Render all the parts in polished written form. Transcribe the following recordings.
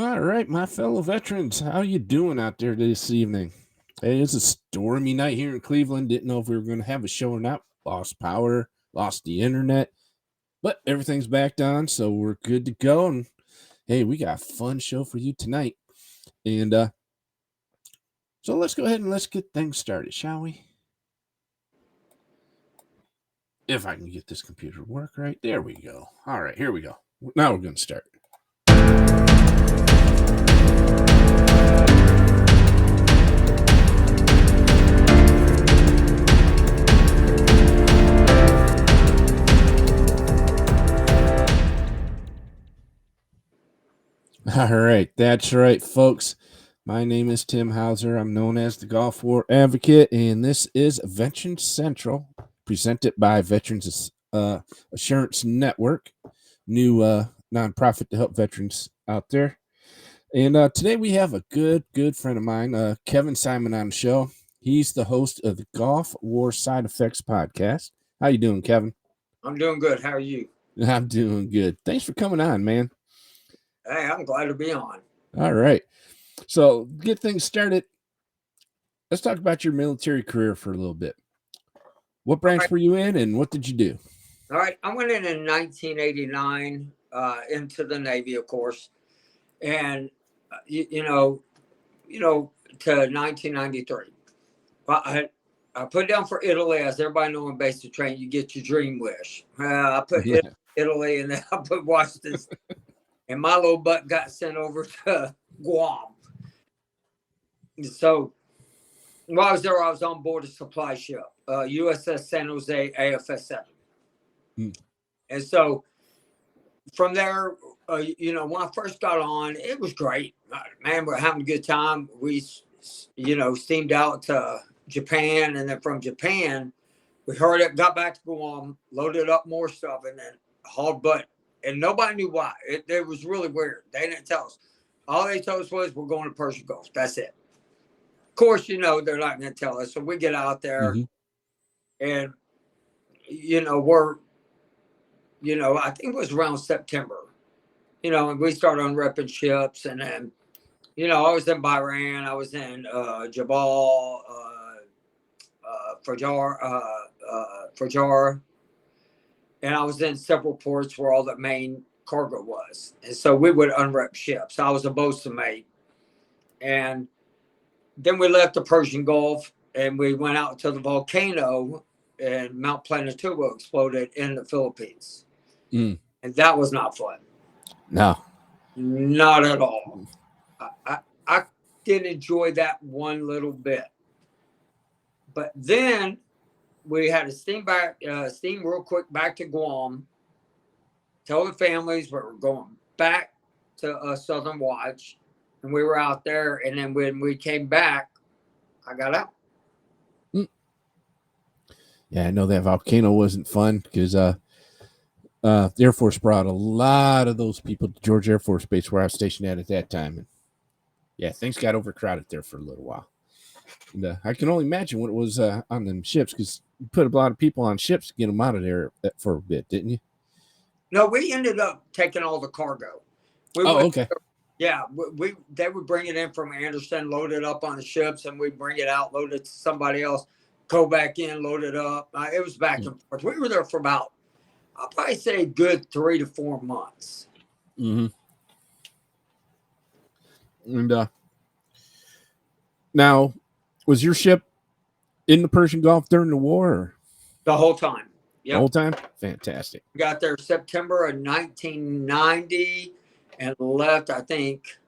All right, my fellow veterans, how you doing out there this evening? Hey, it's a stormy night here in Cleveland. Didn't know if we were going to have a show or not. Lost power, lost the internet, but everything's back on, so we're good to go. And hey, we got a fun show for you tonight. And so let's go ahead and let's get things started, shall we? If I can get this computer to work right, there we go. All right, here we go. Now we're going to start. All right, that's right, folks. My name is Tim Hauser. I'm known as the Gulf War Advocate, and this is Veterans Central, presented by Veterans Assurance Network, new nonprofit to help veterans out there. And today we have a good friend of mine, Kevin Simon, on the show. He's the host of the Gulf War Side Effects podcast. How you doing, Kevin? I'm doing good. How are you? I'm doing good. Thanks for coming on, man. Hey, I'm glad to be on. All right. So, get things started. Let's talk about your military career for a little bit. What branch were you in, and what did you do? All right, I went in 1989 into the Navy, of course, and you know, to 1993. Well, I put down for Italy, as everybody knows in basic training, you get your dream wish. I put Italy, and then I put Washington, and my little butt got sent over to Guam. So while I was there, I was on board a supply ship, USS San Jose AFS 7. And so from there, when I first got on, it was great. Man, we're having a good time. We, steamed out to Japan. And then from Japan, we heard it, got back to Guam, loaded up more stuff, and then hauled butt. And nobody knew why. It was really weird. They didn't tell us. All they told us was, we're going to Persian Gulf. That's it. Of course, they're not going to tell us. So we get out there and, we're, I think it was around September, and we started unrepping ships. And then, I was in Bahrain. I was in Jabal, Fajar. And I was in several ports where all the main cargo was. And so we would unrep ships. I was a bosun mate. And then we left the Persian Gulf and we went out to the volcano, and Mount Pinatubo exploded in the Philippines. And that was not fun. No. Not at all. I didn't enjoy that one little bit. But then we had to steam real quick back to Guam, tell the families we were going back to Southern Watch, and we were out there. And then when we came back, I got out. Yeah, I know that volcano wasn't fun because the Air Force brought a lot of those people to George Air Force Base where I was stationed at that time. And yeah, things got overcrowded there for a little while. And I can only imagine what it was on them ships, because you put a lot of people on ships to get them out of there for a bit, didn't you? No, we ended up taking all the cargo. Okay. Yeah, they would bring it in from Anderson, load it up on the ships, and we'd bring it out, load it to somebody else, go back in, load it up. It was back and forth. We were there for about, I'll probably say, a good 3 to 4 months. And now, was your ship in the Persian Gulf during the war? Or? The whole time. Yep. The whole time? Fantastic. We got there September of 1990 and left, I think,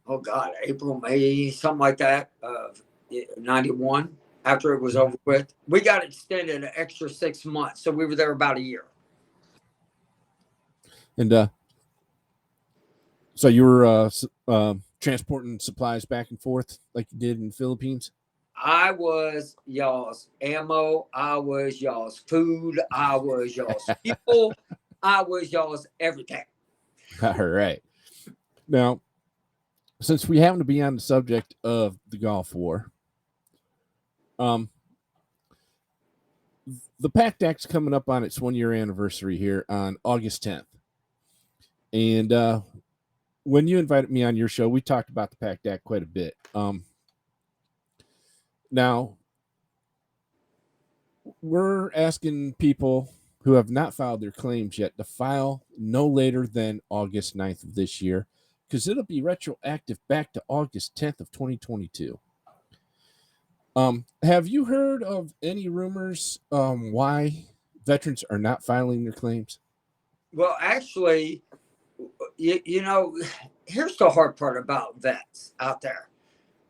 April, May, something like that, of 91, after it was over with. We got extended an extra 6 months, so we were there about a year. And so you were transporting supplies back and forth like you did in the Philippines? I was y'all's ammo. I was y'all's food. I was y'all's fuel. I was y'all's everything. All right. Now, since we happen to be on the subject of the Gulf War, the Pact Act's coming up on its 1-year anniversary here on August 10th. And when you invited me on your show, we talked about the PACT Act quite a bit. Now, we're asking people who have not filed their claims yet to file no later than August 9th of this year, because it'll be retroactive back to August 10th of 2022. Have you heard of any rumors why veterans are not filing their claims? Well, actually, you know, here's the hard part about vets out there.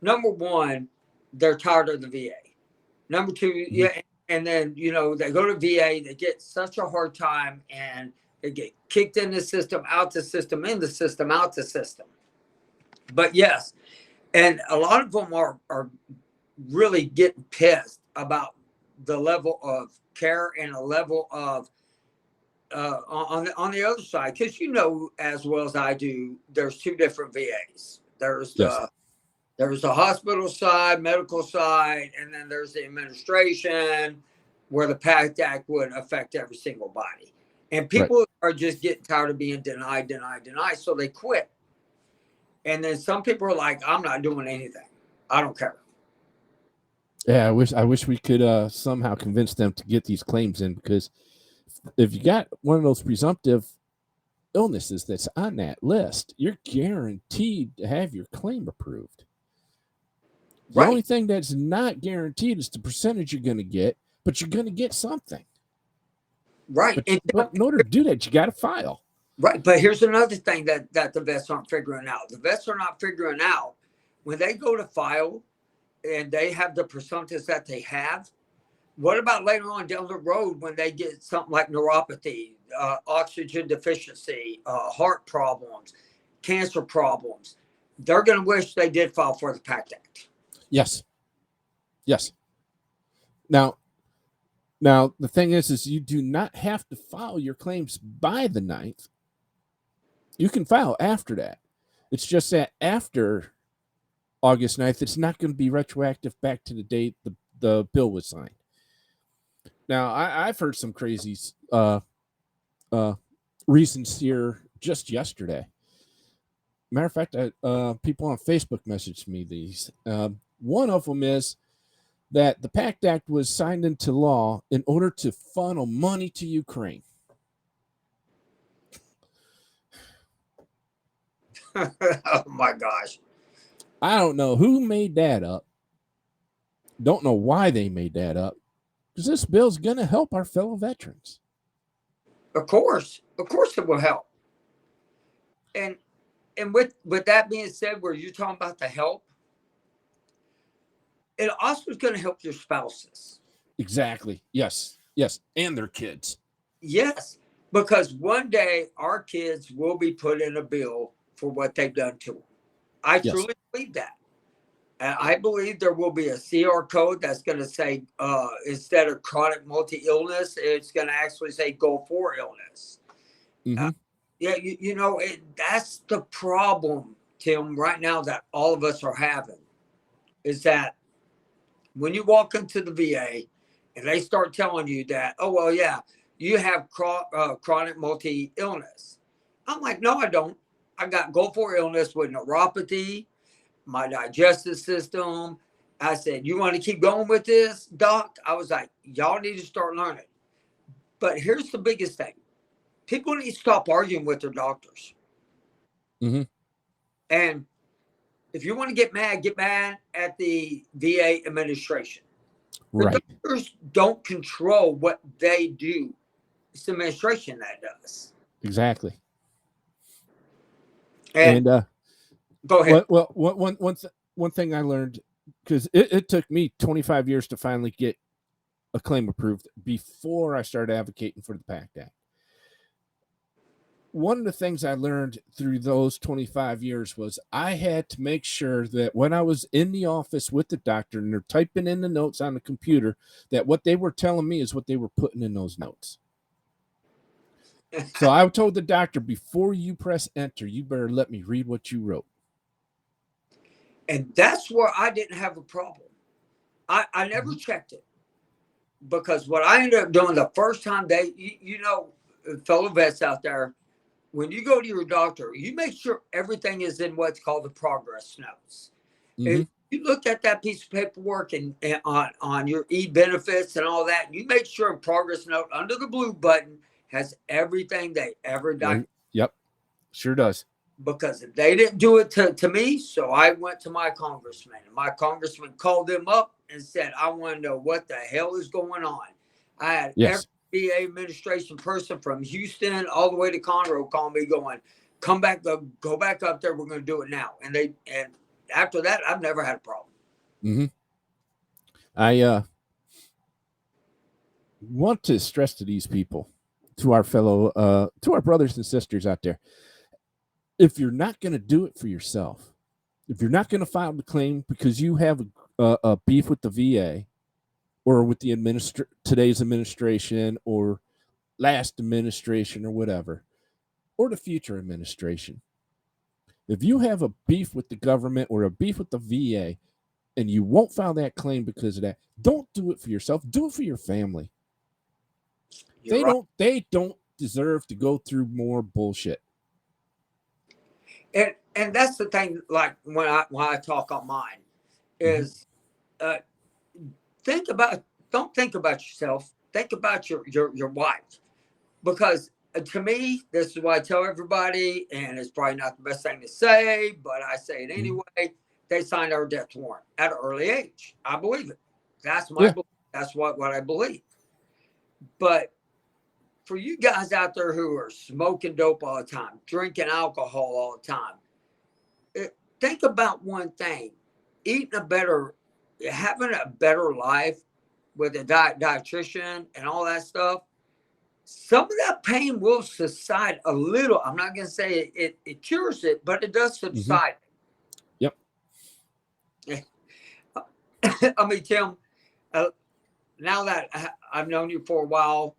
Number one, they're tired of the VA. Number two, yeah, and then they go to VA, they get such a hard time, and they get kicked in the system, out the system, in the system, out the system. But yes, and a lot of them are really getting pissed about the level of care and a level of on the other side, because as well as I do, there's two different VAs. There's Yes. There's the hospital side, medical side, and then there's the administration, where the PACT Act would affect every single body. And people are just getting tired of being denied, so they quit. And then some people are like, I'm not doing anything. I don't care. Yeah, I wish we could somehow convince them to get these claims in, because if you got one of those presumptive illnesses that's on that list, you're guaranteed to have your claim approved. The only thing that's not guaranteed is the percentage you're going to get, but you're going to get something. Right. But in order to do that, you got to file. Right. But here's another thing that the vets aren't figuring out. The vets are not figuring out when they go to file and they have the presumptives that they have. What about later on down the road when they get something like neuropathy, oxygen deficiency, heart problems, cancer problems? They're going to wish they did file for the PACT Act. Yes. Now the thing is you do not have to file your claims by the 9th. You can file after that. It's just that after August 9th, it's not going to be retroactive back to the date the bill was signed. Now, I've heard some crazy reasons here just yesterday. Matter of fact, people on Facebook messaged me these. One of them is that the PACT Act was signed into law in order to funnel money to Ukraine. Oh my gosh. I don't know who made that up. Don't know why they made that up. Because this bill's going to help our fellow veterans. Of course it will help. And with that being said, where you're talking about the help, it also is going to help your spouses. Exactly. Yes. And their kids. Yes. Because one day our kids will be put in a bill for what they've done to them. I truly believe that. And I believe there will be a CR code that's going to say, instead of chronic multi-illness, it's going to actually say go for illness. Mm-hmm. That's the problem, Tim, right now that all of us are having, is that when you walk into the VA and they start telling you that, oh, well, yeah, you have chronic multi-illness. I'm like, no, I don't. I got go for illness with neuropathy, my digestive system. I said, you want to keep going with this, doc? I was like, y'all need to start learning. But here's the biggest thing. People need to stop arguing with their doctors. Mm-hmm. And if you want to get mad at the VA administration. Right. The doctors don't control what they do. It's the administration that does. Exactly. And go ahead. Well, one thing I learned, because it took me 25 years to finally get a claim approved before I started advocating for the PACT Act. One of the things I learned through those 25 years was I had to make sure that when I was in the office with the doctor and they're typing in the notes on the computer, that what they were telling me is what they were putting in those notes. So I told the doctor, before you press enter, you better let me read what you wrote. And that's where I didn't have a problem. I never checked it, because what I ended up doing the first time fellow vets out there, when you go to your doctor, you make sure everything is in what's called the progress notes. Mm-hmm. If you look at that piece of paperwork and on your e-benefits and all that, you make sure a progress note under the blue button has everything they ever done. Yep. Sure does. Because if they didn't do it to me, so I went to my congressman, and my congressman called them up and said, I want to know what the hell is going on. I had every Yes. VA administration person from Houston all the way to Conroe call me going, come back, go back up there. We're going to do it now. And after that, I've never had a problem. Mm-hmm. I want to stress to these people, to our to our brothers and sisters out there, if you're not going to do it for yourself, if you're not going to file the claim because you have a beef with the VA or with the today's administration or last administration or whatever, or the future administration, if you have a beef with the government or a beef with the VA and you won't file that claim because of that, don't do it for yourself. Do it for your family. You're right. They don't deserve to go through more bullshit. And that's the thing, like when I talk on mine, is don't think about yourself, think about your wife. Because to me, this is what I tell everybody, and it's probably not the best thing to say, but I say it anyway. They signed our death warrant at an early age. I believe it. That's my belief. That's what I believe. But for you guys out there who are smoking dope all the time, drinking alcohol all the time, think about one thing: having a better life with a dietitian and all that stuff. Some of that pain will subside a little. I'm not going to say it cures it, but it does subside. Yep. I mean, Tim, now that I've known you for a while,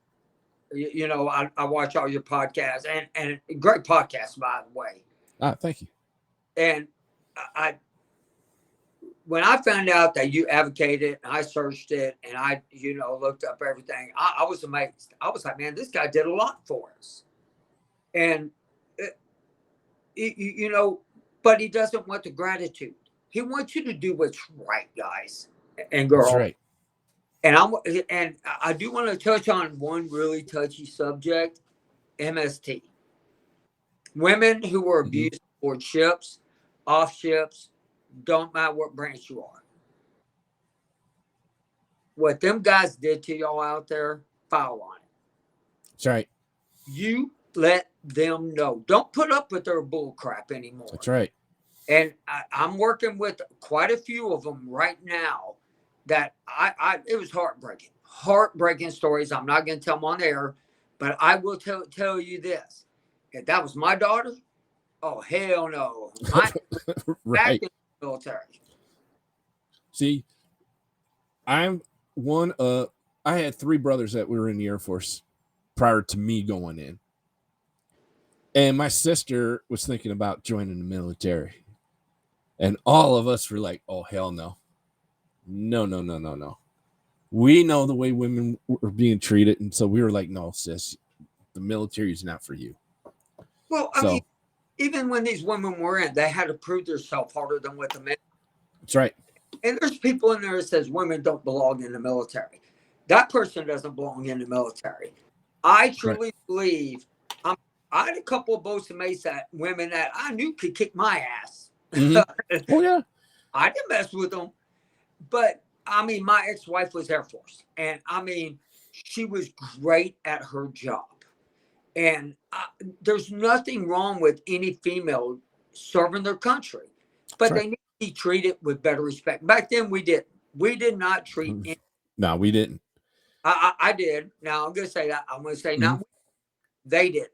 you know, I watch all your podcasts and great podcasts, by the way. Thank you. And when I found out that you advocated, and I searched it, and I, looked up everything, I was amazed. I was like, man, this guy did a lot for us. And, but he doesn't want the gratitude. He wants you to do what's right, guys and girls. That's right. And I do want to touch on one really touchy subject, MST. Women who were abused aboard ships, off ships, don't matter what branch you are. What them guys did to y'all out there, file on it. That's right. You let them know. Don't put up with their bull crap anymore. That's right. And I'm working with quite a few of them right now that it was heartbreaking stories. I'm not going to tell them on air, but I will tell you this. If that was my daughter, oh, hell no. Right. Back in the military. See, I had 3 brothers that were in the Air Force prior to me going in. And my sister was thinking about joining the military. And all of us were like, oh, hell no. No. We know the way women were being treated. And so we were like, no, sis, the military is not for you. Well, I mean, even when these women were in, they had to prove themselves harder than what the men. That's right. And there's people in there that says women don't belong in the military. That person doesn't belong in the military. I truly believe. I had a couple of Bosa Mesa women that I knew could kick my ass. Oh, yeah. I didn't mess with them. But, I mean, my ex-wife was Air Force. And, I mean, she was great at her job. And there's nothing wrong with any female serving their country. But they need to be treated with better respect. Back then, we didn't. We did not treat any. No, we didn't. I did. Now, I'm going to say that. I'm going to say not. They didn't.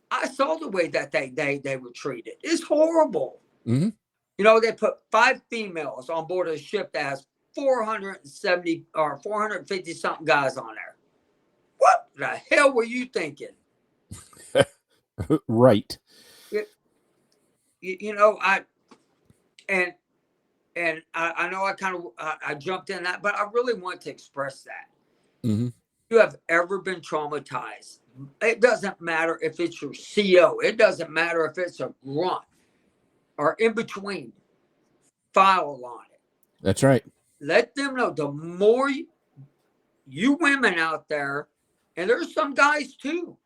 I saw the way that they were treated. It's horrible. Mm-hmm. You know, they put 5 females on board a ship that has 470 or 450 something guys on there. What the hell were you thinking? Right. You know, I know I kind of I jumped in that, but I really want to express that. Mm-hmm. If you have ever been traumatized It doesn't matter if it's your CO. It doesn't matter if it's a grunt or in between. File on it. That's right. Let them know. The more you women out there, and there's some guys too,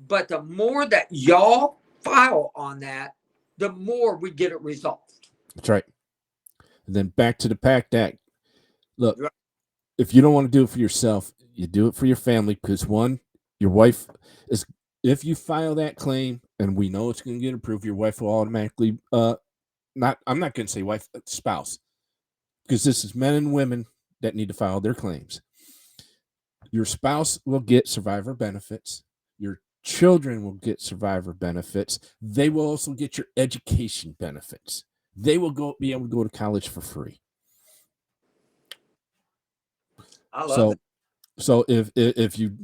but the more that y'all file on that, the more we get it resolved. That's right. And then back to the PACT Act. Look, Right. if you don't want to do it for yourself, you do it for your family, because one, your wife is, if you file that claim and we know it's going to get approved, your wife will automatically I'm not going to say wife, spouse, because this is men and women that need to file their claims. Your spouse will get survivor benefits. Your children will get survivor benefits. They will also get your education benefits. They will be able to go to college for free. I love it. So if you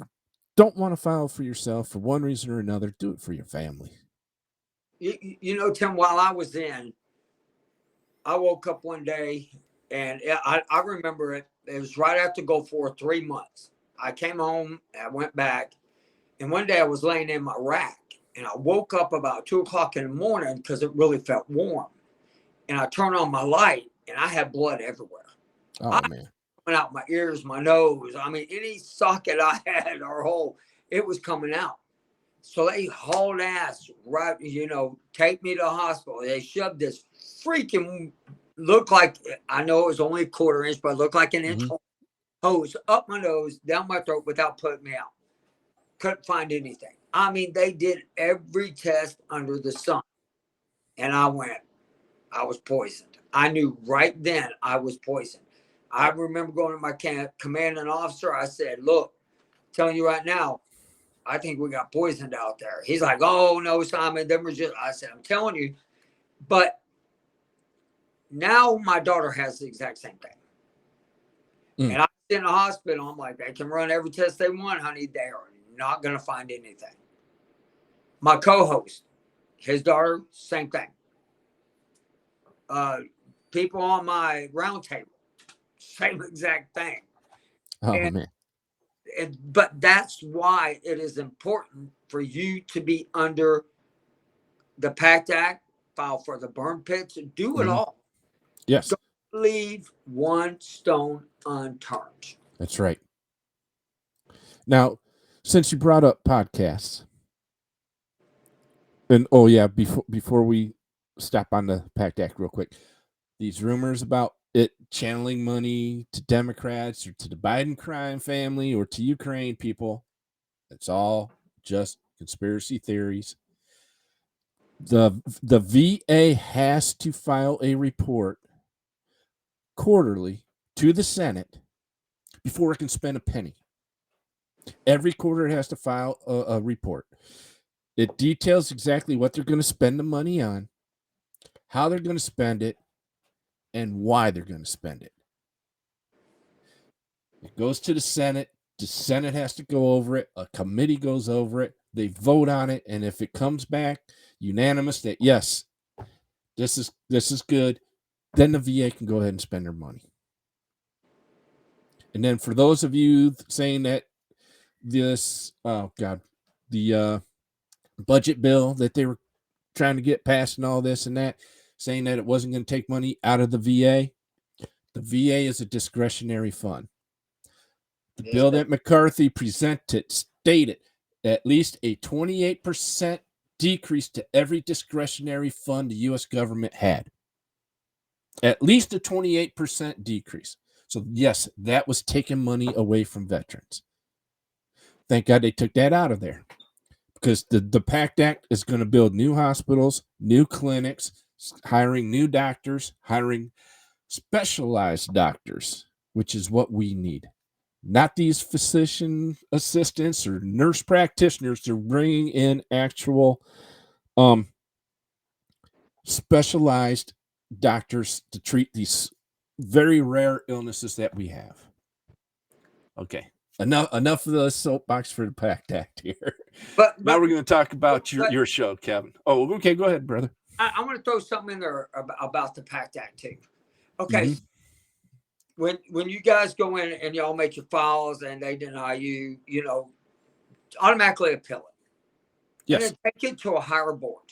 don't want to file for yourself for one reason or another, do it for your family. You know, Tim, while I was in, I woke up one day and I remember it. It was right after Gulf War, 3 months. I came home, I went back, and one day I was laying in my rack and I woke up about 2 o'clock in the morning because it really felt warm. And I turned on my light and I had blood everywhere. Oh, man. Coming out my ears, my nose. I mean, any socket I had or hole, it was coming out. So they hauled ass, right, take me to the hospital. They shoved this freaking, looked like, I know it was only a 1/4 inch, but it looked like an inch hose up my nose, down my throat without putting me out. Couldn't find anything. I mean, they did every test under the sun. And I was poisoned. I knew right then I was poisoned. I remember going to my commanding officer. I said, look, telling you right now, I think we got poisoned out there. He's like, oh, no, Simon. I said, I'm telling you. But now my daughter has the exact same thing. And I was in the hospital. I'm like, they can run every test they want, honey. They are not going to find anything. My co-host, his daughter, same thing. People on my round table, same exact thing. Oh, man. But that's why it is important for you to be under the PACT Act, file for the burn pits, do it all. Yes. Don't leave one stone unturned. That's right. Now, since you brought up podcasts, and oh yeah, before we stop on the PACT Act real quick, these rumors about it channeling money to Democrats or to the Biden crime family or to Ukraine people, it's all just conspiracy theories. The VA has to file a report quarterly to the Senate before it can spend a penny. Every quarter it has to file a report. It details exactly what they're going to spend the money on, how they're going to spend it, and why they're going to spend it. It goes to the Senate. The Senate has to go over it. A committee goes over it. They vote on it. And if it comes back unanimous that, yes, this is good, then the VA can go ahead and spend their money. And then for those of you saying that this, the budget bill that they were trying to get passed and all this and that, saying that it wasn't going to take money out of the VA is a discretionary fund. The bill that McCarthy presented stated at least a 28% decrease to every discretionary fund the U.S. government had. At least a 28% decrease. So, yes, that was taking money away from veterans. Thank God they took that out of there. Because the PACT Act is going to build new hospitals, new clinics, hiring new doctors, hiring specialized doctors, which is what we need. Not these physician assistants or nurse practitioners. They're bringing in actual specialized doctors to treat these very rare illnesses that we have. Okay. Enough of the soapbox for the PACT Act here. But now we're going to talk about your show, Kevin. Oh, okay. Go ahead, brother. I want to throw something in there about the PACT Act too. Okay. When you guys go in and y'all make your files and they deny you, automatically appeal it. Yes. And then take it to a higher board.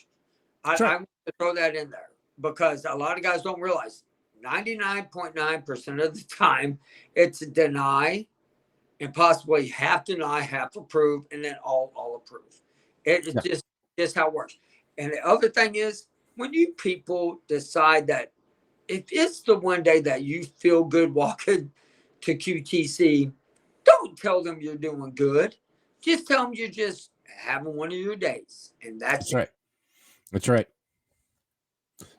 I want to throw that in there because a lot of guys don't realize 99.9% of the time it's deny and possibly half deny, half approve, and then all approve. It's just how it works. And the other thing is when you people decide that if it's the one day that you feel good walking to QTC, don't tell them you're doing good. Just tell them you're just having one of your days, and that's right. That's right.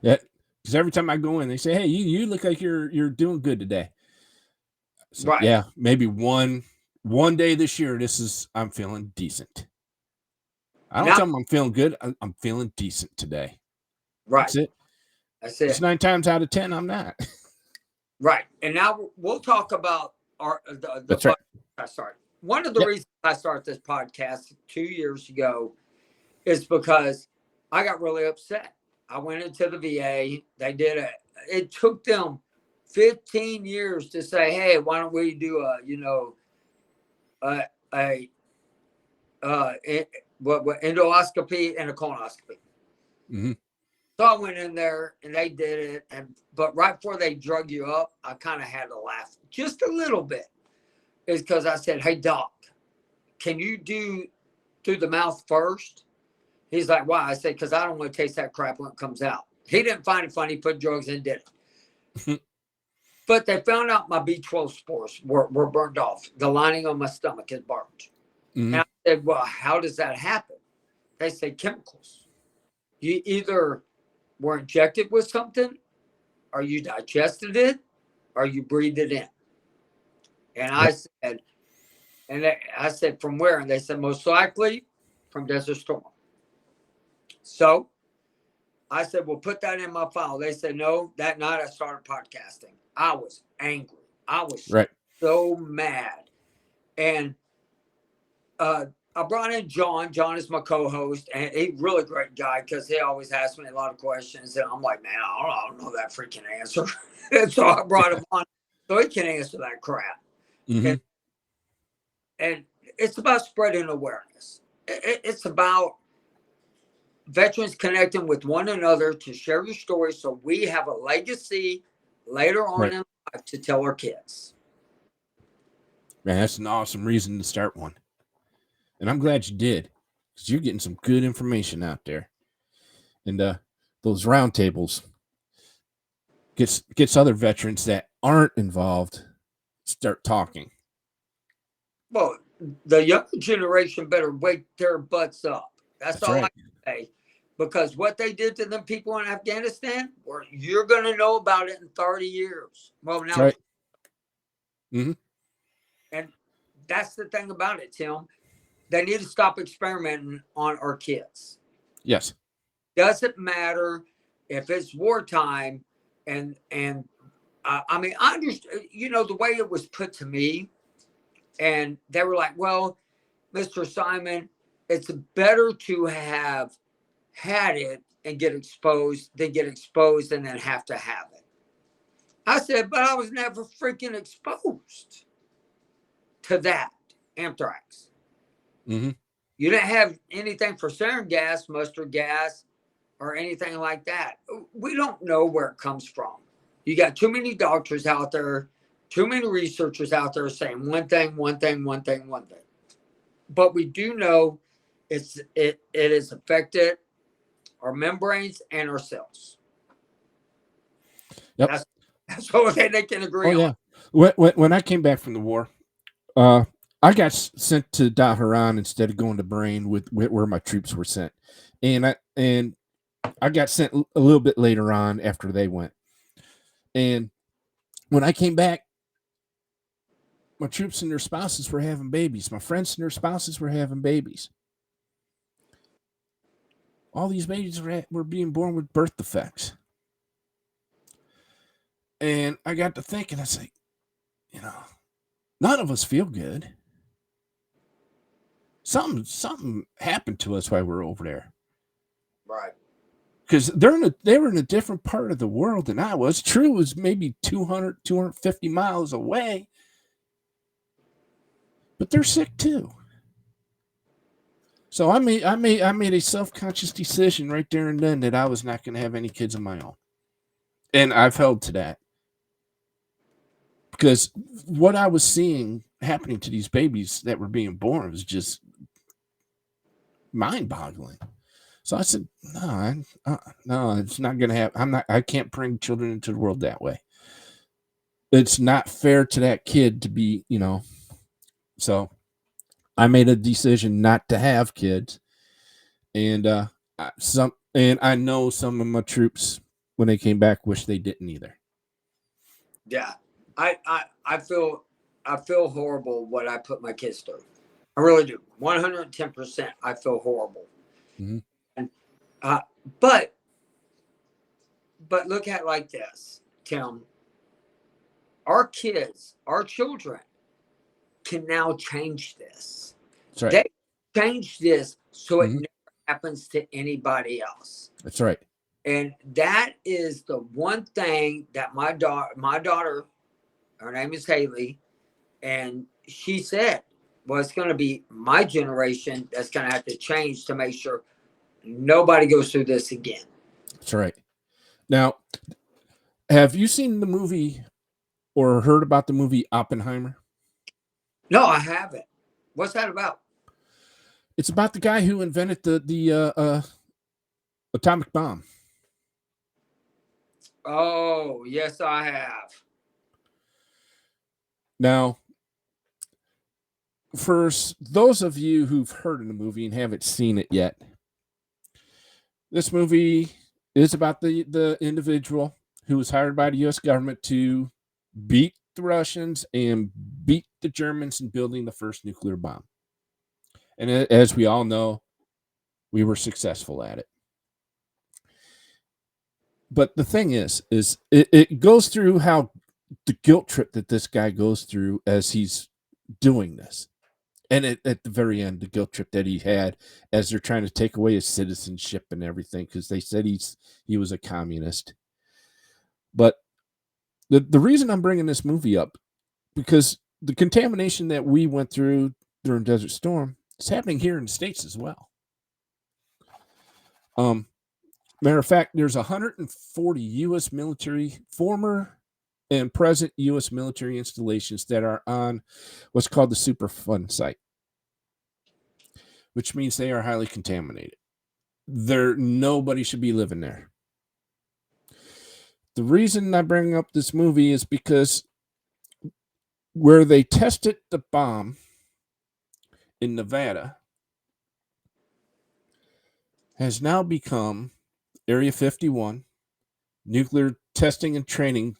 Yeah, because every time I go in, they say, "Hey, you look like you're doing good today." So right. yeah, maybe one day this year, I'm feeling decent. I don't Now, tell them I'm feeling good. I'm feeling decent today. right. That's it. That's It's it. 9 times out of 10, I'm not. Right. And now we'll talk about the That's right. I started. One of the reasons I started this podcast 2 years ago is because I got really upset. I went into the VA. They did it. It took them 15 years to say, "Hey, why don't we do endoscopy and a colonoscopy?" Mm-hmm. So I went in there and they did it, but right before they drug you up, I kind of had to laugh just a little bit. Is because I said, "Hey doc, can you do through the mouth first?" He's like, "Why?" I said, "Because I don't want to taste that crap when it comes out." He didn't find it funny, put drugs in, did it. But they found out my B12 spores were burned off. The lining on my stomach is burnt. Mm-hmm. And I said, "Well, how does that happen?" They said, "Chemicals. You either were injected with something, or you digested it, or you breathed it in." And I said, I said, "From where?" And they said, "Most likely from Desert Storm." So I said, "Well, put that in my file." They said, "No." That night I started podcasting. I was angry. I was so mad. And I brought in John. John is my co-host, and he's a really great guy because he always asks me a lot of questions. And I'm like, "Man, I don't know that freaking answer." And so I brought him on so he can answer that crap. Mm-hmm. And it's about spreading awareness. It's about veterans connecting with one another to share your story so we have a legacy later on in life to tell our kids. Man, that's an awesome reason to start one. And I'm glad you did, because you're getting some good information out there. And those roundtables gets other veterans that aren't involved start talking. Well, the younger generation better wake their butts up. That's all I can say. Because what they did to them people in Afghanistan, you're going to know about it in 30 years. Well, now. That's right. Mm-hmm. And that's the thing about it, Tim. They need to stop experimenting on our kids. Yes. Doesn't matter if it's wartime. And I mean, I understand, the way it was put to me. And they were like, "Well, Mr. Simon, it's better to have had it and get exposed than get exposed and then have to have it." I said, "But I was never freaking exposed to that anthrax." Mm-hmm. You didn't have anything for sarin gas, mustard gas, or anything like that. We don't know where it comes from. You got too many doctors out there, too many researchers out there saying one thing. But we do know it has affected our membranes and our cells. Yep. That's the only thing they can agree on. When I came back from the war, I got sent to Daharan instead of going to Brain with where my troops were sent, and I got sent a little bit later on after they went. And when I came back, my troops and their spouses were having babies. My friends and their spouses were having babies. All these babies were being born with birth defects. And I got to thinking, I was like, none of us feel good. Something happened to us while we were over there. Right. Because they were in a different part of the world than I was. True was maybe 200, 250 miles away. But they're sick too. So I made a self-conscious decision right there and then that I was not going to have any kids of my own. And I've held to that. Because what I was seeing happening to these babies that were being born was just mind-boggling. So I said, no, it's not going to happen. I can't bring children into the world that way. It's not fair to that kid to be, So I made a decision not to have kids, and I know some of my troops when they came back wish they didn't either. Yeah, I feel horrible what I put my kids through. I really do. 110%. I feel horrible. Mm-hmm. And uh, but look at it like this, Tim. Our kids, our children, can now change this. That's right. They change this so it Mm-hmm. never happens to anybody else. That's right. And that is the one thing that my daughter, her name is Haley, and she said, well, it's going to be my generation that's going to have to change to make sure nobody goes through this again. That's right. Now, have you seen the movie or heard about the movie Oppenheimer? No, I haven't. What's that about? It's about the guy who invented the atomic bomb. Oh, yes, I have. Now, for those of you who've heard of the movie and haven't seen it yet, this movie is about the individual who was hired by the U.S. government to beat the Russians and beat the Germans in building the first nuclear bomb. And as we all know, we were successful at it. But the thing is it goes through how the guilt trip that this guy goes through as he's doing this. And at the very end, the guilt trip that he had as they're trying to take away his citizenship and everything, because they said he was a communist. But the reason I'm bringing this movie up, because the contamination that we went through during Desert Storm is happening here in the States as well. Matter of fact, there's 140 U.S. military, former and present U.S. military installations that are on what's called the Superfund site, which means they are highly contaminated. Nobody should be living there. The reason I bring up this movie is because where they tested the bomb in Nevada has now become Area 51, Nuclear Testing and Training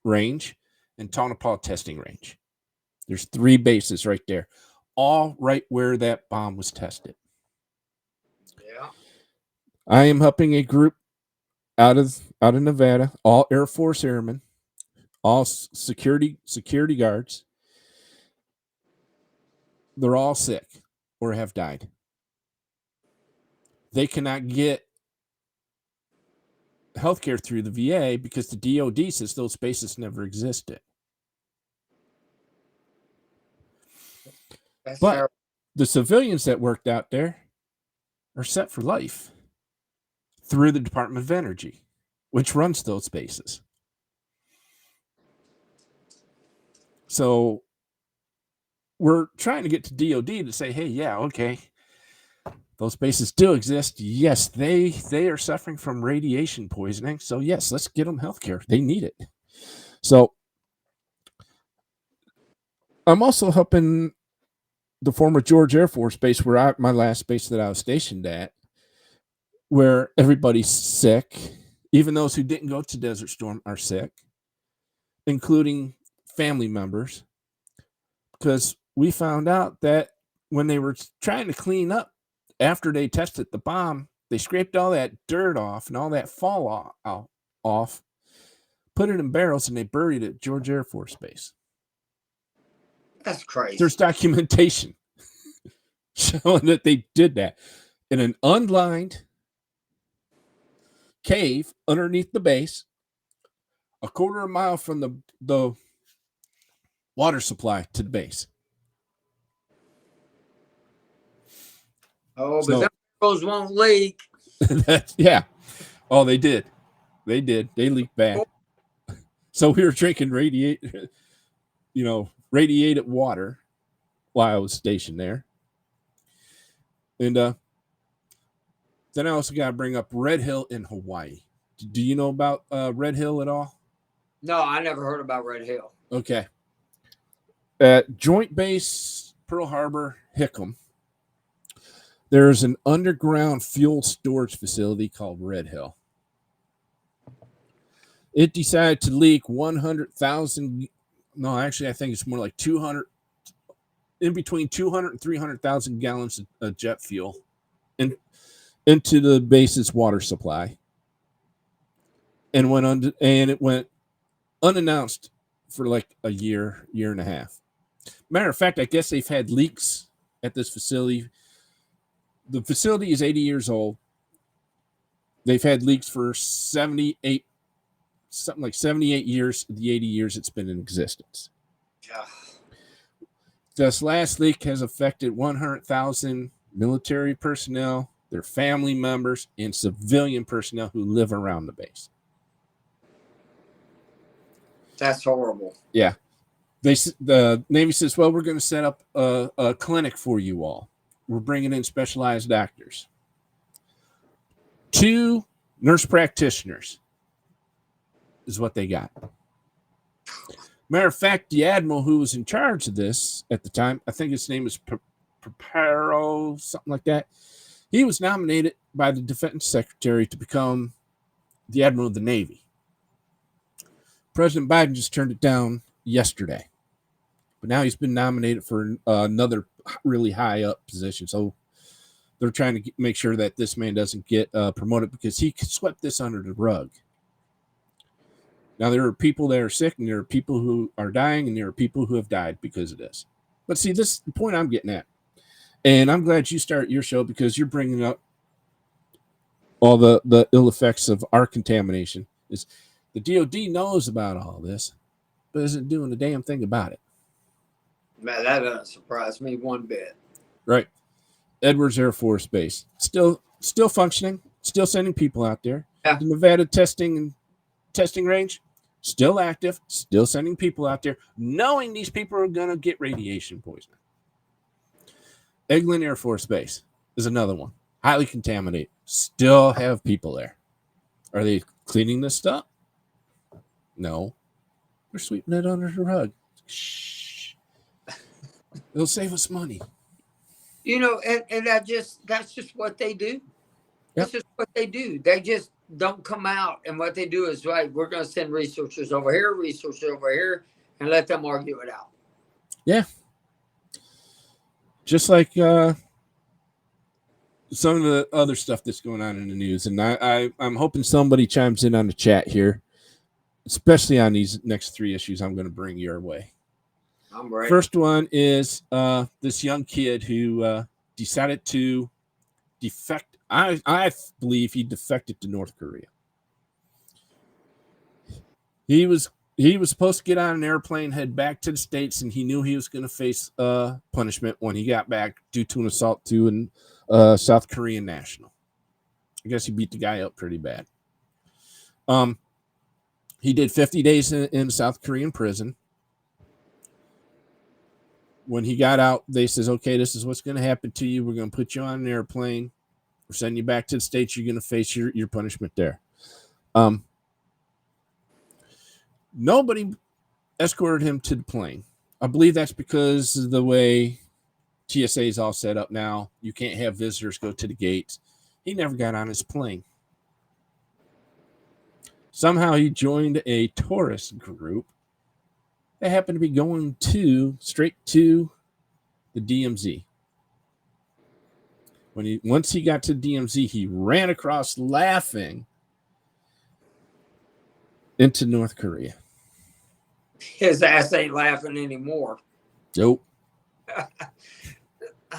Range, and Tonopah Testing Range. There's 3 bases right there, all right where that bomb was tested. Yeah. I am helping a group out of Nevada, all Air Force airmen, all security guards. They're all sick or have died. They cannot get healthcare through the VA because the DOD says those bases never existed. That's But terrible. the civilians that worked out there are set for life through the Department of Energy, which runs those bases. So we're trying to get to DOD to say, hey, yeah, okay, those bases do exist. Yes, they are suffering from radiation poisoning. So yes, let's get them healthcare. They need it. So I'm also helping the former George Air Force Base, where my last base that I was stationed at, where everybody's sick. Even those who didn't go to Desert Storm are sick, including family members, because we found out that when they were trying to clean up after they tested the bomb, they scraped all that dirt off and all that fall off, put it in barrels, and they buried it at George Air Force Base. That's crazy. There's documentation showing that they did that in an unlined cave underneath the base, a quarter of a mile from the water supply to the base. Oh, but So them girls won't leak. yeah. Oh, they did. They did. They leaked back. So we were drinking radiated water while I was stationed there. And then I also got to bring up Red Hill in Hawaii. Do you know about Red Hill at all? No, I never heard about Red Hill. Okay. At Joint Base Pearl Harbor, Hickam, there's an underground fuel storage facility called Red Hill. It decided to leak 100,000. No, actually, I think it's more like 200, in between 200 and 300,000 gallons of jet fuel into the base's water supply. And it went unannounced for like a year and a half. Matter of fact, I guess they've had leaks at this facility. The facility is 80 years old. They've had leaks for 78, something like 78 years, the 80 years it's been in existence. Ugh. This last leak has affected 100,000 military personnel, their family members, and civilian personnel who live around the base. That's horrible. Yeah. The Navy says, well, we're going to set up a clinic for you all. We're bringing in specialized doctors. 2 nurse practitioners is what they got. Matter of fact, the admiral who was in charge of this at the time, I think his name is Paparo, something like that. He was nominated by the defense secretary to become the admiral of the Navy. President Biden just turned it down yesterday. But now he's been nominated for another really high up position. So they're trying to make sure that this man doesn't get promoted because he swept this under the rug. Now, there are people that are sick, and there are people who are dying, and there are people who have died because of this. But see, this is the point I'm getting at. And I'm glad you start your show because you're bringing up all the ill effects of our contamination. Is the DOD knows about all this, but isn't doing a damn thing about it. Man, that doesn't surprise me one bit. Right. Edwards Air Force Base. Still functioning, still sending people out there. Yeah. The Nevada testing range, still active, still sending people out there, knowing these people are going to get radiation poisoning. Eglin Air Force Base is another one. Highly contaminated. Still have people there. Are they cleaning this stuff? No. They're sweeping it under the rug. Shh. It'll save us money. And that's just what they do. Yep. That's just what they do. They just don't come out, and what they do is, right, we're going to send researchers over here, and let them argue it out. Yeah. Just like some of the other stuff that's going on in the news. And I'm hoping somebody chimes in on the chat here, especially on these next 3 issues I'm going to bring your way. I'm ready. First one is this young kid who decided to defect. I believe he defected to North Korea. He was supposed to get on an airplane, head back to the States, and he knew he was going to face punishment when he got back due to an assault to a South Korean national. I guess he beat the guy up pretty bad. He did 50 days in South Korean prison. When he got out, they says, okay, this is what's going to happen to you. We're going to put you on an airplane. We're sending you back to the States. You're going to face your punishment there. Nobody escorted him to the plane. I believe that's because of the way TSA is all set up now. You can't have visitors go to the gates. He never got on his plane. Somehow he joined a tourist group. They happened to be going straight to the DMZ. Once he got to DMZ, he ran across laughing into North Korea. His ass ain't laughing anymore. Nope.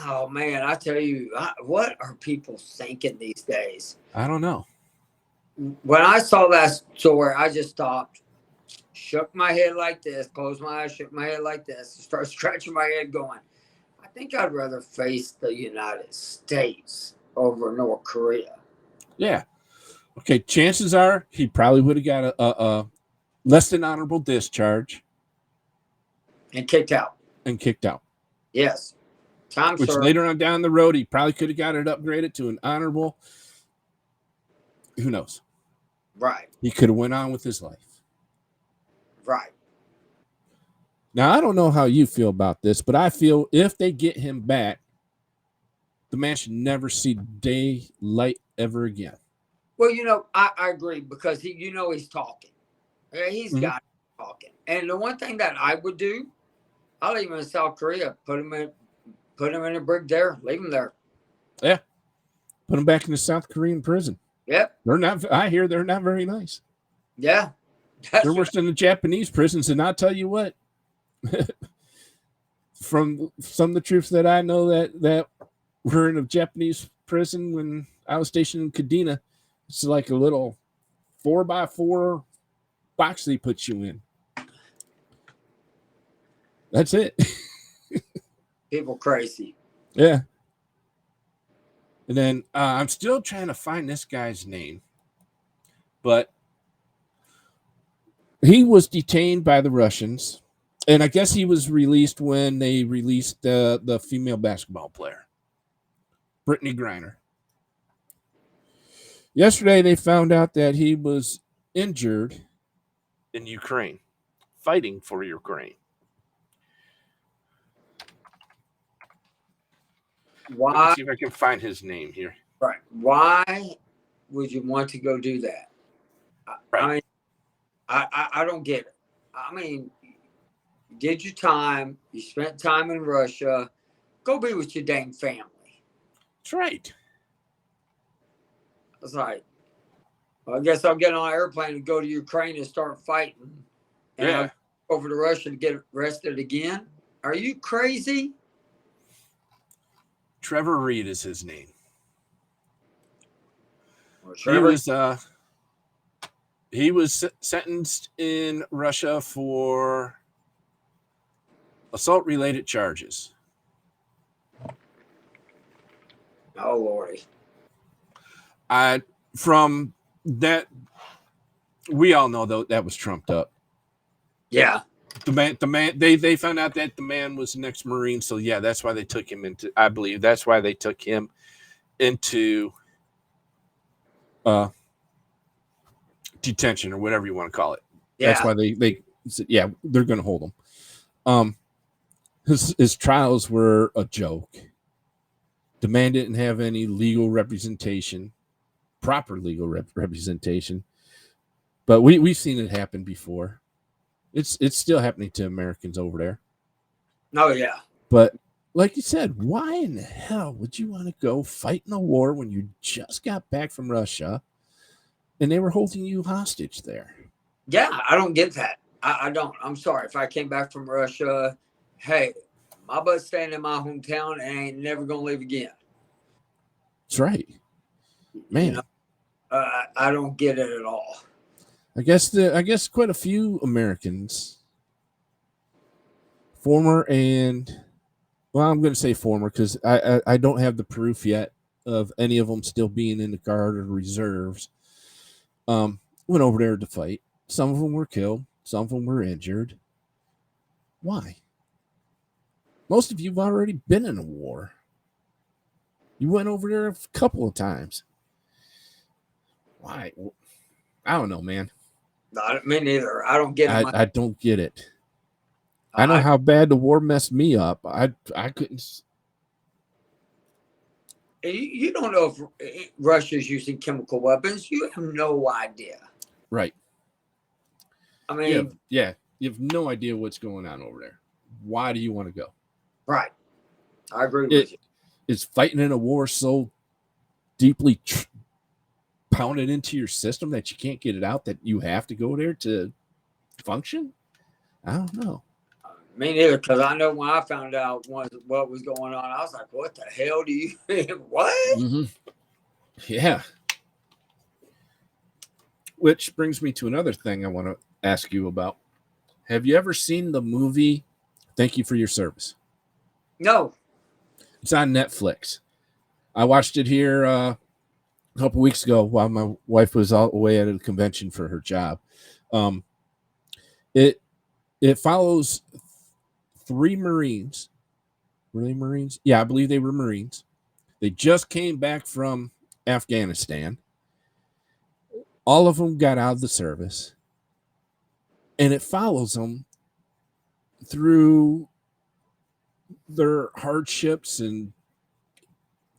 Oh man, I tell you, what are people thinking these days? I don't know. When I saw that story, I just stopped, shook my head like this, closed my eyes, shook my head like this, started scratching my head going, I think I'd rather face the United States over North Korea. Yeah. Okay. Chances are he probably would have got a less than honorable discharge And kicked out. and kicked out. Yes. Time Which served. later on down the road, he probably could have got it upgraded to an honorable. Who knows? Right. He could have went on with his life. Right. Now, I don't know how you feel about this, but I feel if they get him back, the man should never see daylight ever again. Well, I agree because he's talking. He's got talking. And the one thing that I would do, I'll leave him in South Korea, put him in a brig there, leave him there. Yeah. Put him back in the South Korean prison. Yep. They're not, I hear they're not very nice. Yeah. They're worse than the Japanese prisons. And I'll tell you what, from some of the troops that I know that were in a Japanese prison when I was stationed in Kadena, it's like a little 4x4 box they put you in. That's it. People crazy. Yeah. And then I'm still trying to find this guy's name, but he was detained by the Russians, and I guess he was released when they released the female basketball player, Brittany Griner. Yesterday, they found out that he was injured in Ukraine, fighting for Ukraine. Why? Let me see if I can find his name here. Right. Why would you want to go do that? Right. I mean, I don't get it. I mean, you did your time. You spent time in Russia. Go be with your dang family. That's right. That's like, well, I guess I'll get on an airplane and go to Ukraine and start fighting. And Yeah. I'll go over to Russia to get arrested again. Are you crazy? Trevor Reed is his name. Well, Trevor, He was sentenced in Russia for assault-related charges. oh Lordy. From that, we all know though that was trumped up. Yeah. The man. They found out that the man was an ex-Marine, so yeah, that's why they took him into. I believe that's why they took him into detention or whatever you want to call it. Yeah. That's why they said, yeah, they're going to hold him. His trials were a joke. The man didn't have any legal representation, proper legal representation. But we've seen it happen before. It's still happening to Americans over there. Oh yeah. But like you said, why in the hell would you want to go fight in a war when you just got back from Russia and they were holding you hostage there? Yeah, I don't get that. I don't. I'm sorry. If I came back from Russia, hey, my butt's staying in my hometown and I ain't never going to leave again. That's right. Man. You know, I don't get it at all. I guess quite a few Americans, former and, well, I'm going to say former because I don't have the proof yet of any of them still being in the Guard or reserves, went over there to fight. Some of them were killed. Some of them were injured. Why? Most of you have already been in a war. You went over there a couple of times. Why? I don't know, man. Me neither. I don't get it. I don't get it. I know how bad the war messed me up. I couldn't. You don't know if Russia's using chemical weapons. You have no idea. Right. I mean, yeah. You have no idea what's going on over there. Why do you want to go? Right. I agree with you. Is fighting in a war so deeply pounded into your system that you can't get it out, that you have to go there to function? I don't know. Me neither, because I know when I found out what was going on, I was like, what the hell do you what? Mm-hmm. Yeah. Which brings me to another thing I want to ask you about. Have you ever seen the movie Thank You for Your Service? No. It's on Netflix. I watched it here a couple weeks ago while my wife was all away at a convention for her job. It follows three Marines. Were they Marines? Yeah, I believe they were Marines. They just came back from Afghanistan. All of them got out of the service. And it follows them through their hardships and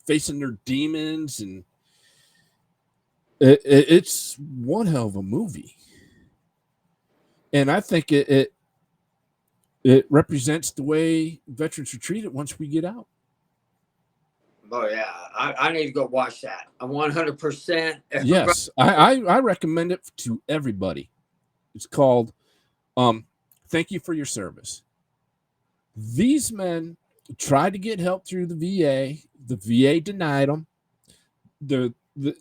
facing their demons. And it's one hell of a movie. And I think it represents the way veterans are treated once we get out. Oh yeah, I need to go watch that. I'm 100%. Yes, I recommend it to everybody. It's called Thank You for Your Service. These men tried to get help through the VA. The VA denied them.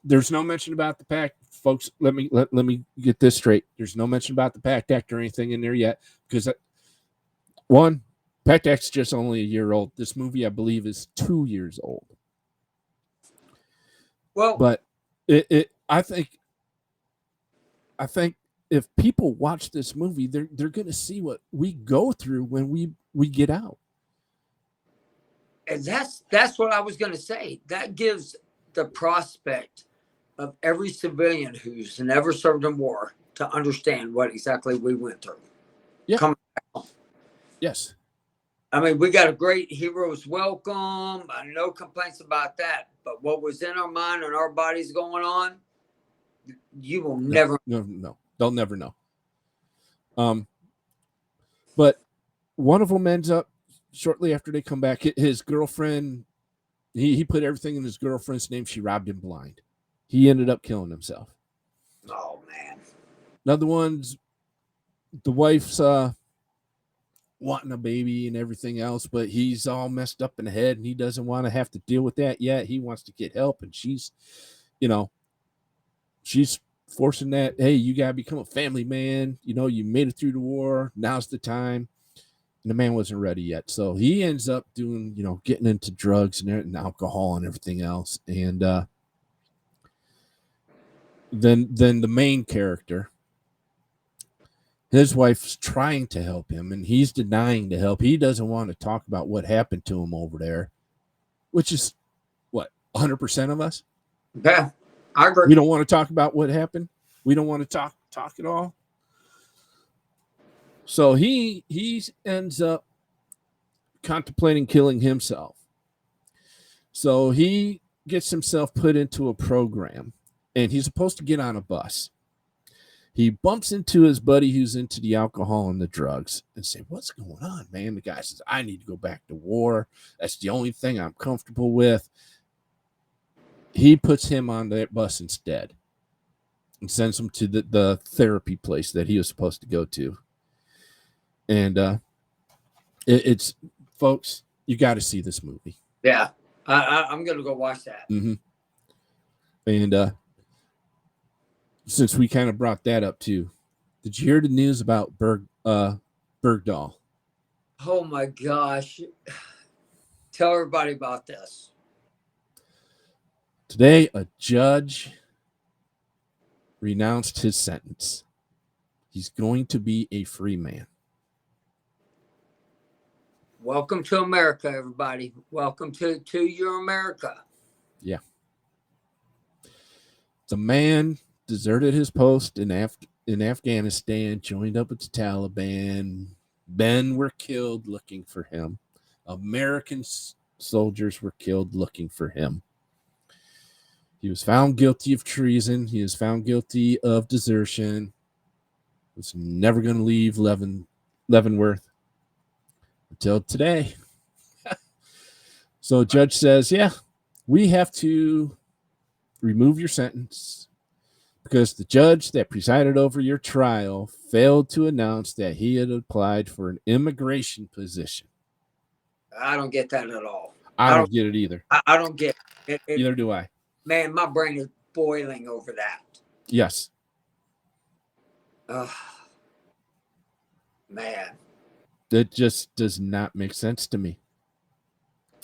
There's no mention about the pact, folks. Let me get this straight. There's no mention about the pact act or anything in there yet, because one, pact act's just only a year old. This movie, I believe, is 2 years old. Well, but I think if people watch this movie, they're going to see what we go through when we get out. And that's what I was going to say. That gives the prospect of every civilian who's never served in war to understand what exactly we went through. Yeah. Coming back home. Yes. I mean, we got a great hero's welcome. No complaints about that. But what was in our mind and our bodies going on, you will never. No. They'll never know. But one of them ends up shortly after they come back. His girlfriend, he put everything in his girlfriend's name. She robbed him blind. He ended up killing himself. Oh man. Another one's the wife's wanting a baby and everything else, but he's all messed up in the head and he doesn't want to have to deal with that yet. He wants to get help, and she's forcing that, hey, you gotta become a family man. You made it through the war. Now's the time. And the man wasn't ready yet. So he ends up doing, getting into drugs and alcohol and everything else. And then the main character, his wife's trying to help him and he's denying to help. He doesn't want to talk about what happened to him over there, which is what, 100% of us? Yeah, I agree. We don't want to talk about what happened. We don't want to talk at all. So he ends up contemplating killing himself. So he gets himself put into a program and he's supposed to get on a bus. He bumps into his buddy who's into the alcohol and the drugs and say, what's going on, man? The guy says, I need to go back to war. That's the only thing I'm comfortable with. He puts him on that bus instead and sends him to the therapy place that he was supposed to go to. And it's, folks, you got to see this movie. Yeah, I'm going to go watch that. Mm-hmm. And since we kind of brought that up too, did you hear the news about Bergdahl? Oh my gosh. Tell everybody about this. Today, a judge renounced his sentence. He's going to be a free man. Welcome to America, everybody. Welcome to your America. Yeah. The man deserted his post in Afghanistan, joined up with the Taliban. Men were killed looking for him. American soldiers were killed looking for him. He was found guilty of treason. He was found guilty of desertion. Was never going to leave Leavenworth until today. So judge says, yeah, we have to remove your sentence because the judge that presided over your trial failed to announce that he had applied for an immigration position. I don't get that at all. I don't get it either. I don't get it. Neither do I. Man, my brain is boiling over that. Yes. Man. That just does not make sense to me.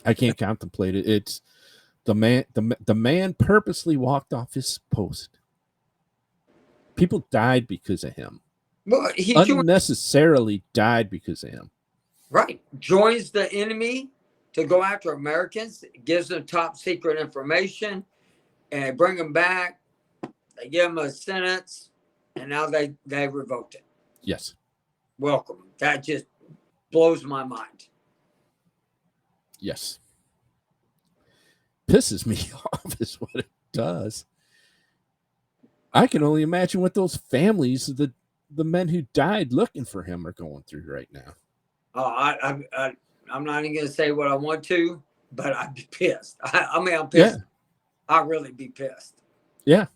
I can't contemplate it. It's the man purposely walked off his post. People died because of him. Well, he joined, Unnecessarily died because of him. right, joins the enemy to go after Americans, gives them top secret information, and they bring them back. They give them a sentence, and now they revoked it. Yes. Welcome. That just blows my mind. Yes. Pisses me off is what it does. I can only imagine what those families, the men who died looking for him, are going through right now. Oh, I'm not even going to say what I want to, but I'd be pissed. I'm pissed. Yeah. I'd really be pissed. Yeah.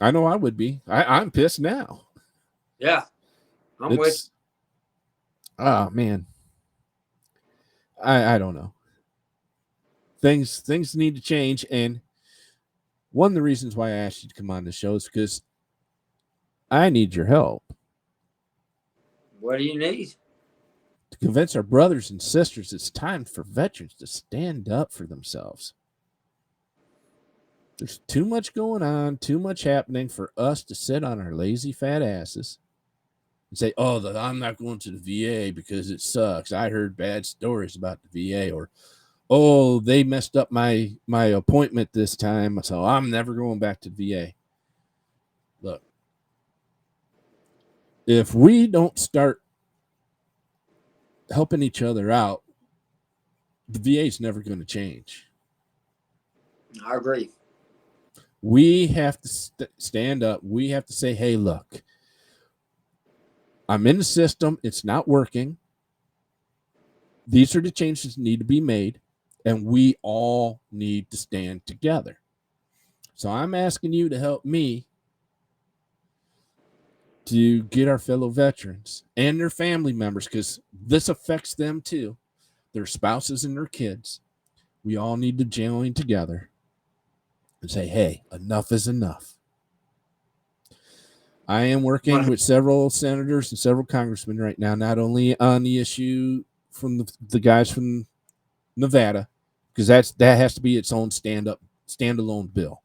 I know I would be. I'm pissed now. Yeah. I'm with. Oh, man. I don't know. Things need to change. And one of the reasons why I asked you to come on the show is because I need your help. What do you need? To convince our brothers and sisters it's time for veterans to stand up for themselves. There's too much going on, too much happening for us to sit on our lazy fat asses and say, oh, I'm not going to the VA because it sucks. I heard bad stories about the VA. Or, oh, they messed up my appointment this time, so I'm never going back to the VA. Look, if we don't start helping each other out, the VA is never going to change. I agree. We have to stand up. We have to say, hey, look, I'm in the system. It's not working. These are the changes that need to be made, and we all need to stand together. So I'm asking you to help me to get our fellow veterans and their family members, because this affects them too, their spouses and their kids. We all need to join together and say, hey, enough is enough. I am working with several senators and several congressmen right now, not only on the issue from the guys from Nevada, because that has to be its own standalone bill.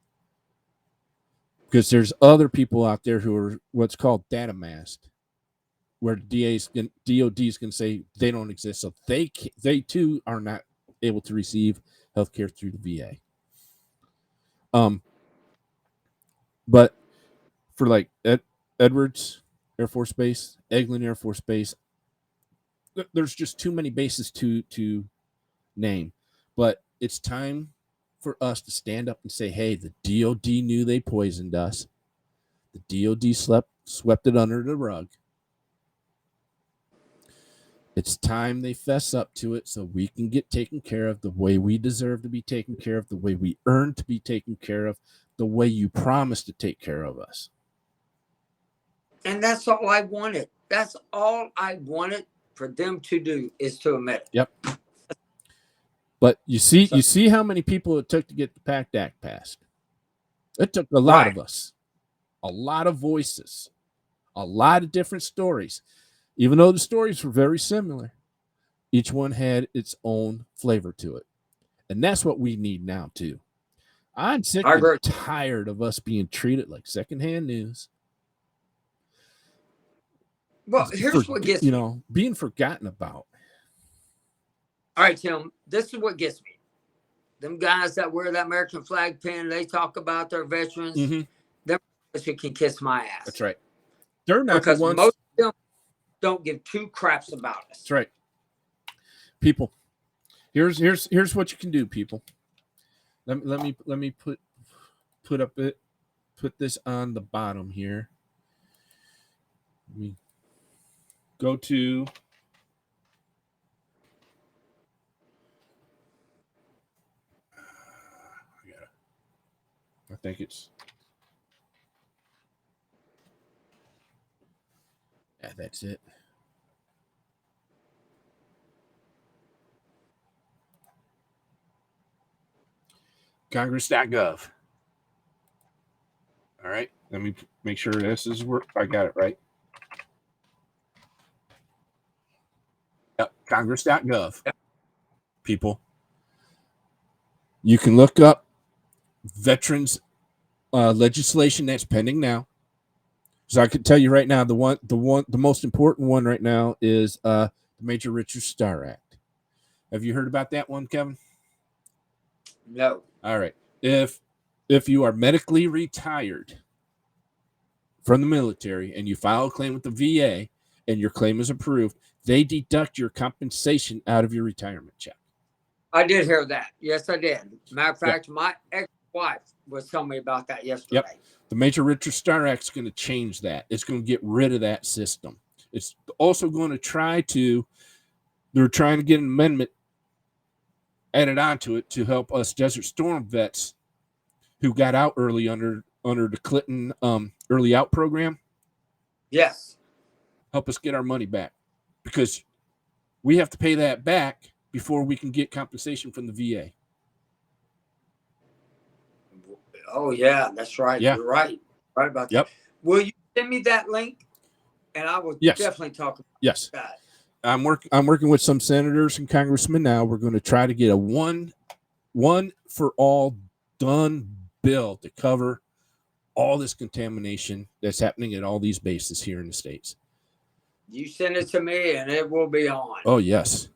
Because there's other people out there who are what's called data masked, where DOD is going to say they don't exist, so they too are not able to receive health care through the VA. But for like Edwards Air Force Base, Eglin Air Force Base, there's just too many bases to name. But it's time for us to stand up and say, hey, the DOD knew they poisoned us. The DOD swept it under the rug. It's time they fess up to it so we can get taken care of the way we deserve to be taken care of, the way we earn to be taken care of, the way you promised to take care of us. And that's all I wanted. That's all I wanted for them to do, is to admit it. Yep. But you see how many people it took to get the PACT Act passed. It took a lot of us, a lot of voices, a lot of different stories. Even though the stories were very similar, each one had its own flavor to it. And that's what we need now, too. I'm sick and tired of us being treated like secondhand news. Well, here's what gets me. Being forgotten about. All right, Tim, this is what gets me. Them guys that wear that American flag pin, they talk about their veterans. Mm-hmm. Them can kiss my ass. That's right. They're not because the ones. Most of them don't give two craps about us. That's right. People, here's what you can do, people. Let me put this on the bottom here. Let me go to I think it's that's it. Congress.gov. All right. Let me make sure this is where I got it right. Yep. Congress.gov. Yep. People. You can look up veterans legislation that's pending now. So I can tell you right now, the most important one right now is the Major Richard Starr Act. Have you heard about that one, Kevin? No. All right. If you are medically retired from the military and you file a claim with the VA and your claim is approved, they deduct your compensation out of your retirement check. I did hear that. Yes, I did. Matter of Yep. fact, my ex-wife was telling me about that yesterday. Yep. The Major Richard Starr Act is going to change that. It's going to get rid of that system. It's also going to they're trying to get an amendment added onto it to help us Desert Storm vets who got out early under the Clinton early out program. Yes. Help us get our money back, because we have to pay that back before we can get compensation from the VA. Oh yeah, that's right. Yeah. You're right. Right about that. Yep. Will you send me that link? And I will Yes. definitely talk about Yes. that. I'm working with some senators and congressmen now. We're going to try to get a one for all done bill to cover all this contamination that's happening at all these bases here in the States. You send it to me and it will be on. Oh yes.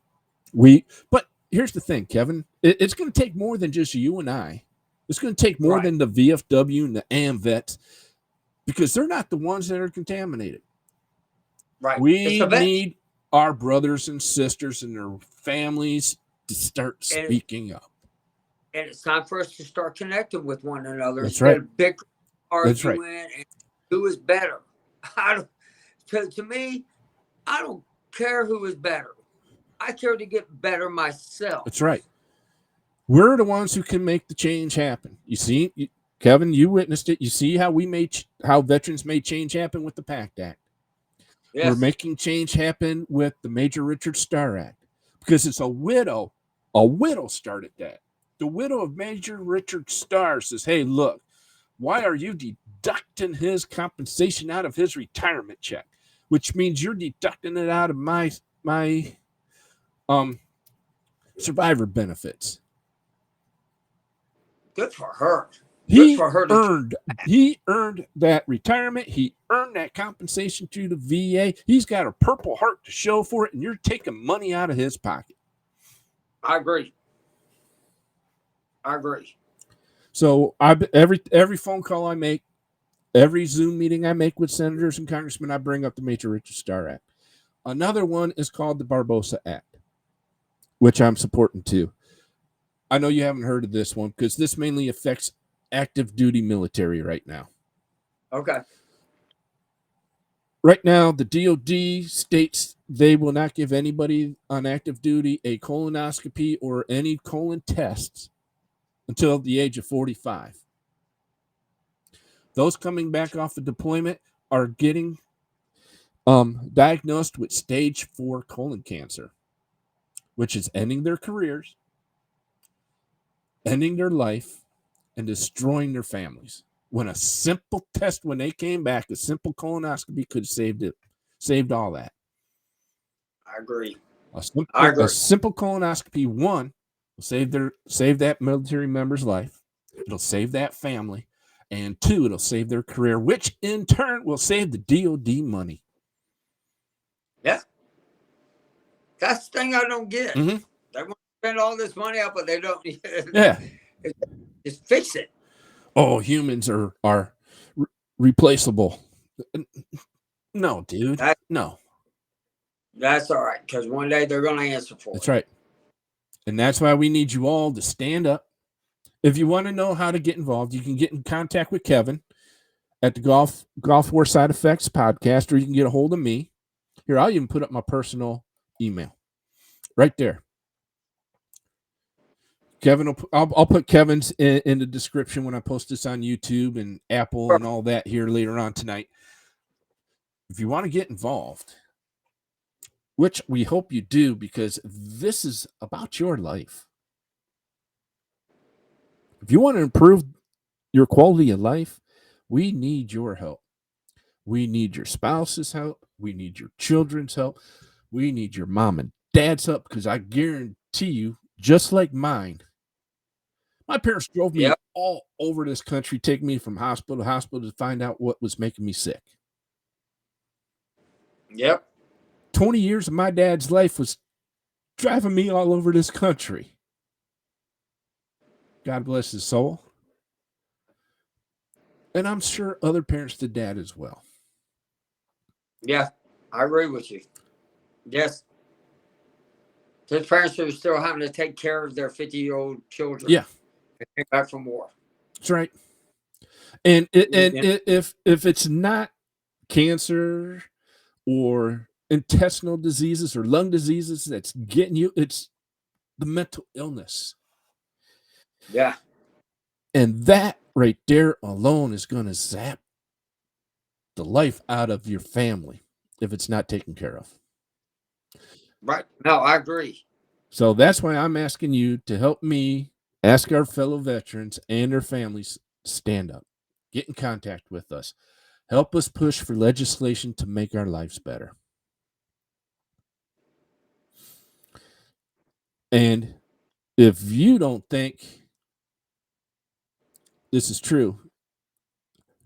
But here's the thing, Kevin. It's going to take more than just you and I. It's going to take more than the VFW and the AMVETs, because they're not the ones that are contaminated. Right. We need our brothers and sisters and their families to start speaking up. And it's time for us to start connecting with one another. That's right. Bickering, arguing, That's right. And who is better. To me, I don't care who is better. I care to get better myself. That's right. We're the ones who can make the change happen. You see, Kevin, you witnessed it. You see how veterans made change happen with the PACT Act. Yes. We're making change happen with the Major Richard Starr Act, because it's a widow. A widow started that. The widow of Major Richard Starr says, hey, look, why are you deducting his compensation out of his retirement check? Which means you're deducting it out of my survivor benefits. Good for her. He earned that retirement. He earned that compensation through the VA. He's got a Purple Heart to show for it, and you're taking money out of his pocket. I agree. So every phone call I make, every Zoom meeting I make with senators and congressmen, I bring up the Major Richard Starr Act. Another one is called the Barbosa Act, which I'm supporting too. I know you haven't heard of this one, because this mainly affects active duty military right now. Okay. Right now, the DOD states they will not give anybody on active duty a colonoscopy or any colon tests until the age of 45. Those coming back off of deployment are getting diagnosed with stage 4 colon cancer, which is ending their careers, ending their life, and destroying their families. When a simple test, when they came back, a simple colonoscopy could have saved all that. I agree. A simple colonoscopy, one, will save that military member's life. It'll save that family. And two, it'll save their career, which in turn will save the DOD money. Yeah. That's the thing I don't get. Mm-hmm. They want to spend all this money up, but they don't. Yeah. Just fix it. Oh, humans are replaceable. No, dude. No. That's all right, because one day they're going to answer for it. That's right. And that's why we need you all to stand up. If you want to know how to get involved, you can get in contact with Kevin at the Golf War Side Effects podcast, or you can get a hold of me. Here, I'll even put up my personal email right there. Kevin, I'll put Kevin's in the description when I post this on YouTube and Apple and all that here later on tonight. If you want to get involved, which we hope you do, because this is about your life. If you want to improve your quality of life, we need your help. We need your spouse's help. We need your children's help. We need your mom and dad's help, because I guarantee you, just like mine, My parents drove me Yep. all over this country, taking me from hospital to hospital to find out what was making me sick. Yep. 20 years of my dad's life was driving me all over this country. God bless his soul. And I'm sure other parents did that as well. Yeah, I agree with you. Yes. There's parents who are still having to take care of their 50-year-old children. Yeah. Back from war. That's right. And if it's not cancer or intestinal diseases or lung diseases that's getting you, it's the mental illness. Yeah. And that right there alone is going to zap the life out of your family if it's not taken care of. Right. No, I agree. So that's why I'm asking you to help me ask our fellow veterans and their families stand up, get in contact with us, help us push for legislation to make our lives better. And if you don't think this is true,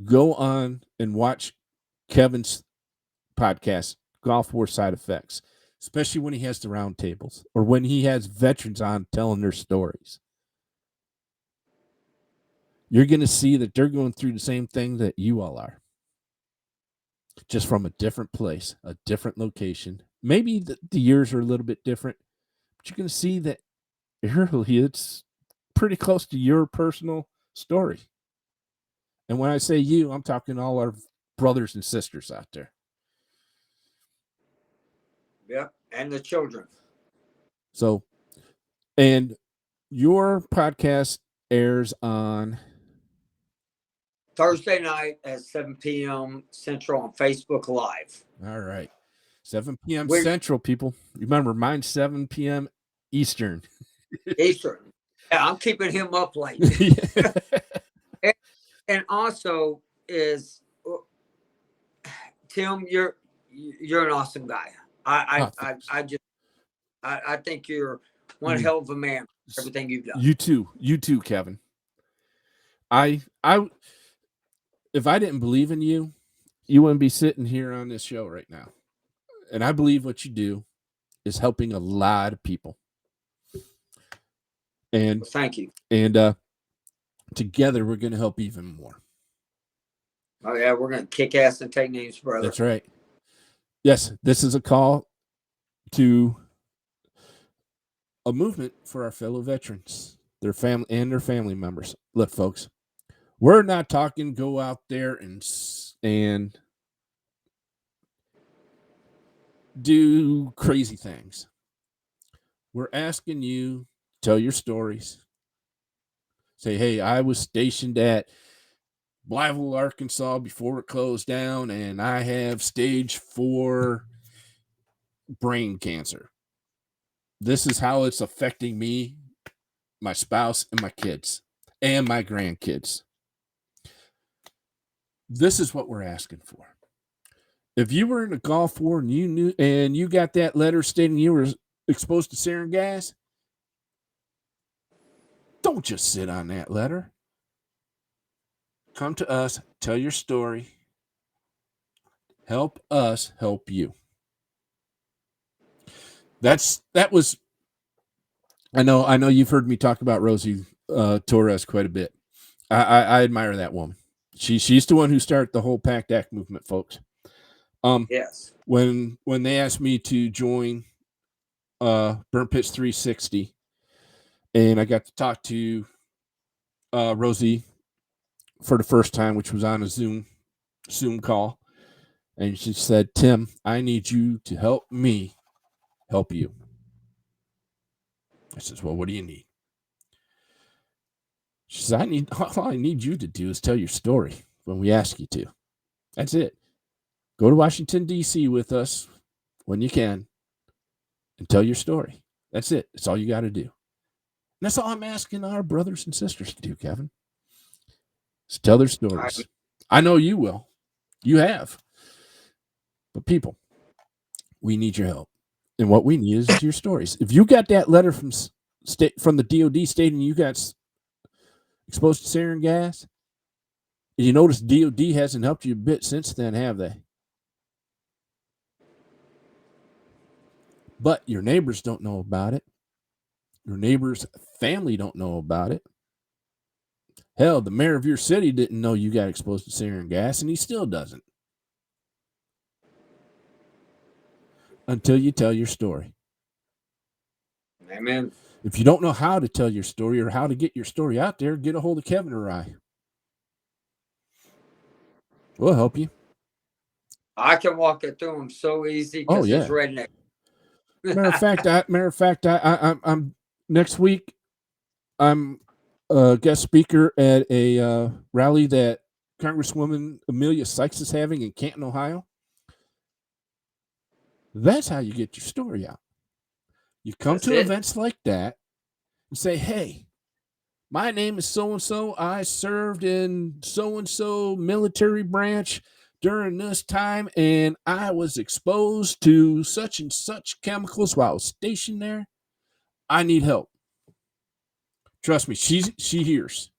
go on and watch Kevin's podcast, Golf War Side Effects, especially when he has the roundtables or when he has veterans on telling their stories. You're going to see that they're going through the same thing that you all are, just from a different place, a different location. Maybe the years are a little bit different, but you're going to see that it's pretty close to your personal story. And when I say you, I'm talking all our brothers and sisters out there. Yep. And the children. So, and your podcast airs on Thursday night at 7 p.m. Central on Facebook Live. All right. 7 p.m. Central, people. Remember, mine's 7 p.m. Eastern. Eastern. Yeah, I'm keeping him up late. and also is Tim, you're an awesome guy. I think you're one hell of a man for everything you've done. You too, Kevin. I if I didn't believe in you, you wouldn't be sitting here on this show right now. And I believe what you do is helping a lot of people. And well, thank you. And together we're going to help even more. Oh yeah, we're going to kick ass and take names, brother. That's right. Yes, this is a call to a movement for our fellow veterans, their family and their family members. Look, folks, we're not talking go out there and do crazy things. We're asking you to tell your stories. Say, hey, I was stationed at Blytheville, Arkansas before it closed down, and I have stage 4 brain cancer. This is how it's affecting me, my spouse, and my kids, and my grandkids. This is what we're asking for. If you were in a Gulf War and you knew and you got that letter stating you were exposed to sarin gas, don't just sit on that letter. Come to us, tell your story. Help us help you. That was. I know you've heard me talk about Rosie Torres quite a bit. I admire that woman. She's the one who started the whole Pact Act movement, folks. Yes. When they asked me to join Burn Pits 360, and I got to talk to Rosie for the first time, which was on a Zoom call, and she said, "Tim, I need you to help me help you." I says, "Well, what do you need?" She says, all I need you to do is tell your story when we ask you to. That's it. Go to Washington, D.C. with us when you can and tell your story. That's it. That's all you got to do. And that's all I'm asking our brothers and sisters to do, Kevin. Is tell their stories. I know you will. You have. But people, we need your help. And what we need is your stories. If you got that letter from the DOD stating you got exposed to sarin gas. And you notice DOD hasn't helped you a bit since then, have they? But your neighbors don't know about it. Your neighbor's family don't know about it. Hell, the mayor of your city didn't know you got exposed to sarin gas, and he still doesn't. Until you tell your story. Amen. If you don't know how to tell your story or how to get your story out there, get a hold of Kevin or I. We'll help you. I can walk it through them so easy Oh because yeah. it's redneck. Matter of fact, I'm next week. I'm a guest speaker at a rally that Congresswoman Amelia Sykes is having in Canton, Ohio. That's how you get your story out. You come That's to it. events like that and say, hey, my name is so-and-so. I served in so-and-so military branch during this time, and I was exposed to such and such chemicals while I was stationed there. I need help. Trust me, she hears.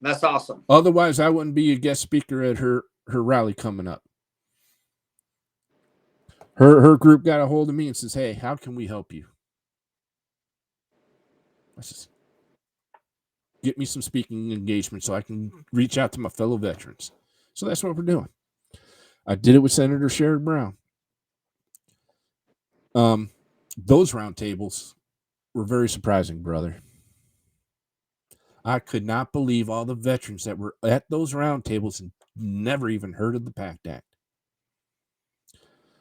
That's awesome. Otherwise, I wouldn't be a guest speaker at her rally coming up. Her group got a hold of me and says, hey, how can we help you? I says, get me some speaking engagement so I can reach out to my fellow veterans. So that's what we're doing. I did it with Senator Sherrod Brown. Those roundtables were very surprising, brother. I could not believe all the veterans that were at those roundtables and never even heard of the PACT Act.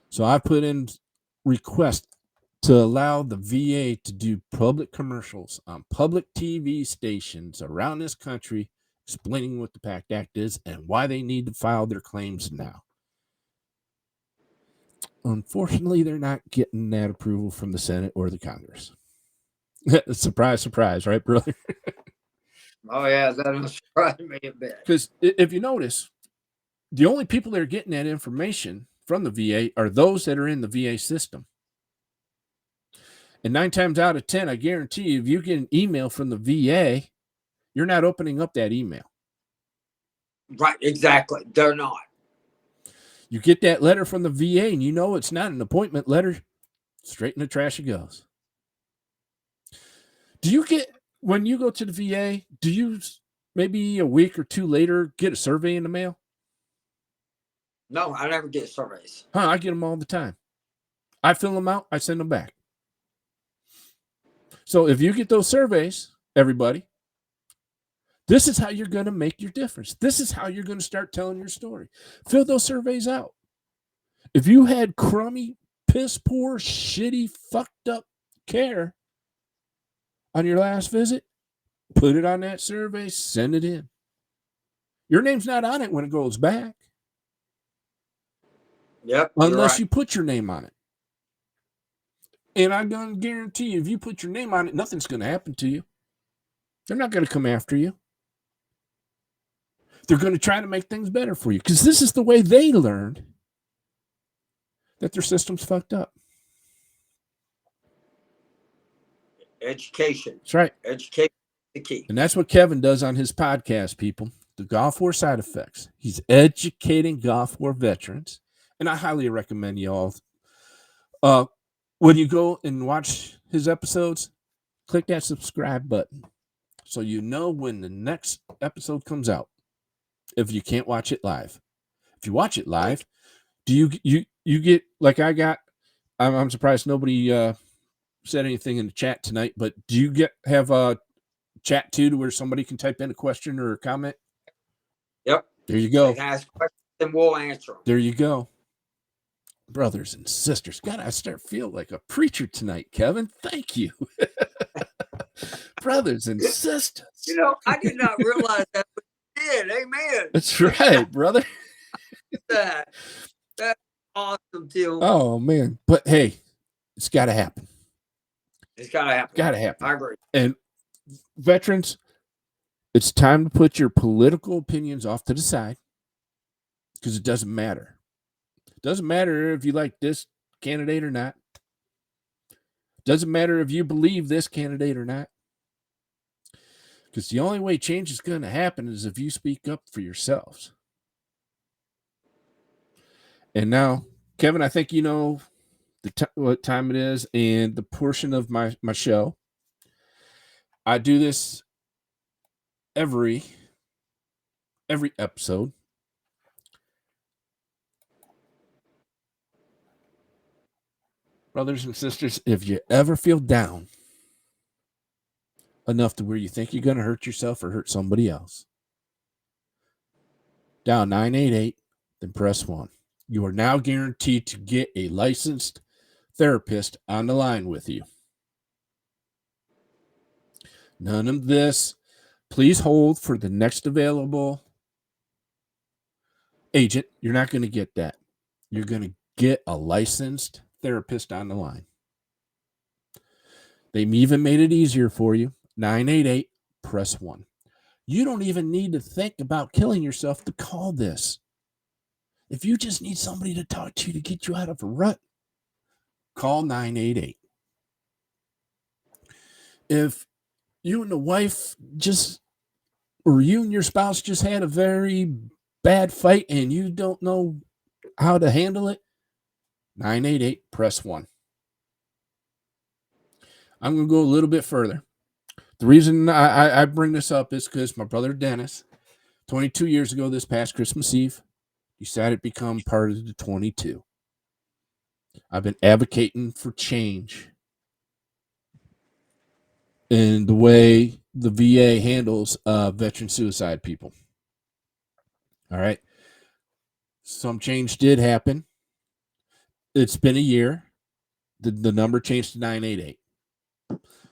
So I put in requests to allow the VA to do public commercials on public TV stations around this country explaining what the PACT Act is and why they need to file their claims now. Unfortunately, they're not getting that approval from the Senate or the Congress. Surprise, surprise, right, brother? Oh, yeah, that don't surprise me a bit. Because if you notice, the only people that are getting that information from the VA are those that are in the VA system. And 9 times out of 10, I guarantee you, if you get an email from the VA, you're not opening up that email. Right, exactly. They're not. You get that letter from the VA and you know it's not an appointment letter, straight in the trash it goes. Do you get, when you go to the VA, do you maybe a week or two later get a survey in the mail? No, I never get surveys. I get them all the time. I fill them out, I send them back. So if you get those surveys, everybody, this is how you're going to make your difference. This is how you're going to start telling your story. Fill those surveys out. If you had crummy, piss poor, shitty, fucked up care on your last visit, put it on that survey, send it in. Your name's not on it when it goes back. Yep. Unless right. you put your name on it. And I'm going to guarantee you, if you put your name on it, nothing's going to happen to you. They're not going to come after you. They're going to try to make things better for you because this is the way they learned that their system's fucked up. Education. That's right. Education is the key. And that's what Kevin does on his podcast, people. The Gulf War Side Effects. He's educating Gulf War veterans. And I highly recommend you all. When you go and watch his episodes, click that subscribe button so you know when the next episode comes out. If you can't watch it live. If you watch it live, do you get like I got? I'm surprised nobody said anything in the chat tonight, but do you have a chat too to where somebody can type in a question or a comment? Yep. There you go. They can ask questions and we'll answer them. There you go. Brothers and sisters. God, I start feel like a preacher tonight, Kevin. Thank you. Brothers and sisters. You know, I did not realize that, but you did. Amen. That's right, brother. That's awesome, Tim. Oh, man. But hey, it's got to happen. It's got to happen. Got to happen. I agree. And veterans, it's time to put your political opinions off to the side because it doesn't matter. It doesn't matter if you like this candidate or not. It doesn't matter if you believe this candidate or not. Because the only way change is going to happen is if you speak up for yourselves. And now, Kevin, I think you know what time it is and the portion of my show. I do this every episode. Brothers and sisters, if you ever feel down enough to where you think you're going to hurt yourself or hurt somebody else, dial 988, then press 1. You are now guaranteed to get a licensed therapist on the line with you. None of this. Please hold for the next available agent. You're not going to get that. You're going to get a licensed therapist on the line. They even made it easier for you. 988, press 1. You don't even need to think about killing yourself to call this. If you just need somebody to talk to you to get you out of a rut, call 988. If you and the wife or you and your spouse just had a very bad fight and you don't know how to handle it, 988, press 1. I'm going to go a little bit further. The reason I bring this up is because my brother Dennis, 22 years ago this past Christmas Eve, decided to become part of the 22. I've been advocating for change in the way the VA handles veteran suicide people. All right. Some change did happen. It's been a year. The number changed to 988.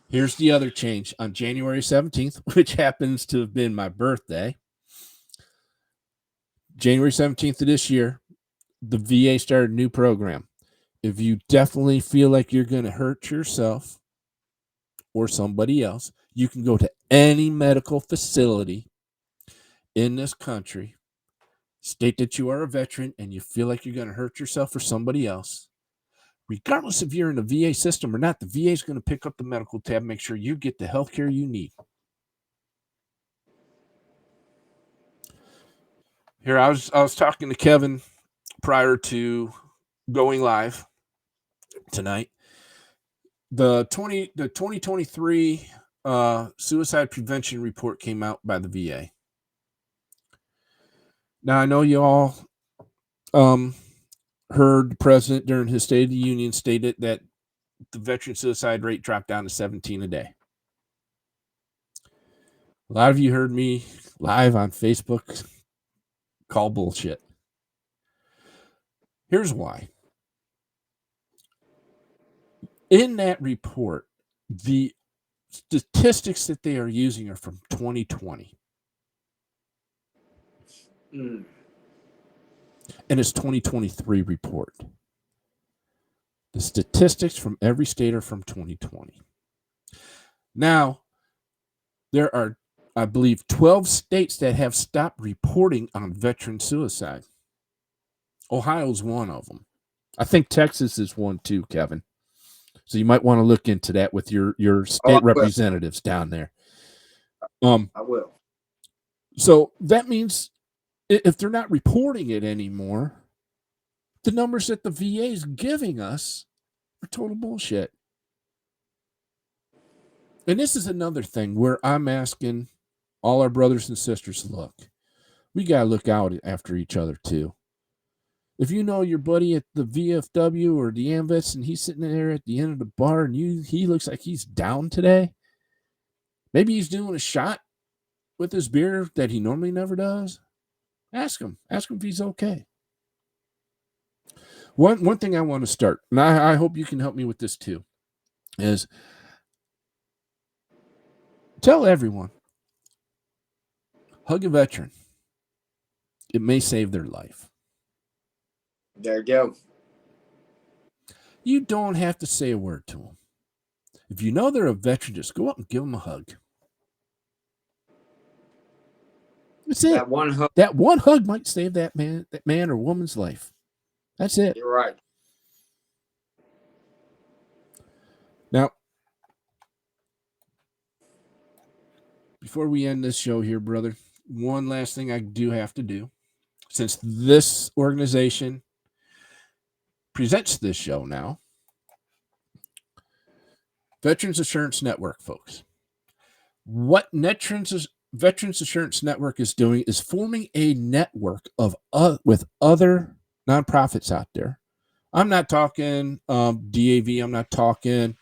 Here's the other change. On January 17th, which happens to have been my birthday, January 17th of this year, the VA started a new program. If you definitely feel like you're going to hurt yourself or somebody else, you can go to any medical facility in this country, state that you are a veteran and you feel like you're going to hurt yourself or somebody else. Regardless if you're in the VA system or not, the VA is going to pick up the medical tab, make sure you get the health care you need. Here, I was talking to Kevin prior to going live tonight. The 2023 suicide prevention report came out by the VA. Now, I know you all heard the president during his State of the Union stated that the veteran suicide rate dropped down to 17 a day. A lot of you heard me live on Facebook call bullshit. Here's why. In that report, the statistics that they are using are from 2020. And it's 2023 report. The statistics from every state are from 2020. Now, there are, I believe, 12 states that have stopped reporting on veteran suicide. Ohio's one of them. I think Texas is one too, Kevin. So you might want to look into that with your state representatives down there. I will. So that means if they're not reporting it anymore, the numbers that the VA is giving us are total bullshit. And this is another thing where I'm asking all our brothers and sisters, look, we got to look out after each other too. If you know your buddy at the VFW or the AMVETS and he's sitting there at the end of the bar and he looks like he's down today, maybe he's doing a shot with his beer that he normally never does, ask him if he's okay. One thing I want to start, and I hope you can help me with this too, is tell everyone, hug a veteran. It may save their life. There you go. You don't have to say a word to them. If you know they're a veteran, just go up and give them a hug. That's it. That one hug might save that man or woman's life. That's it. You're right. Now, before we end this show here, brother, one last thing I do have to do. Since this organization presents this show now, Veterans Assurance Network, folks. What Veterans Assurance Network is doing is forming a network of with other nonprofits out there. I'm not talking DAV. I'm not talking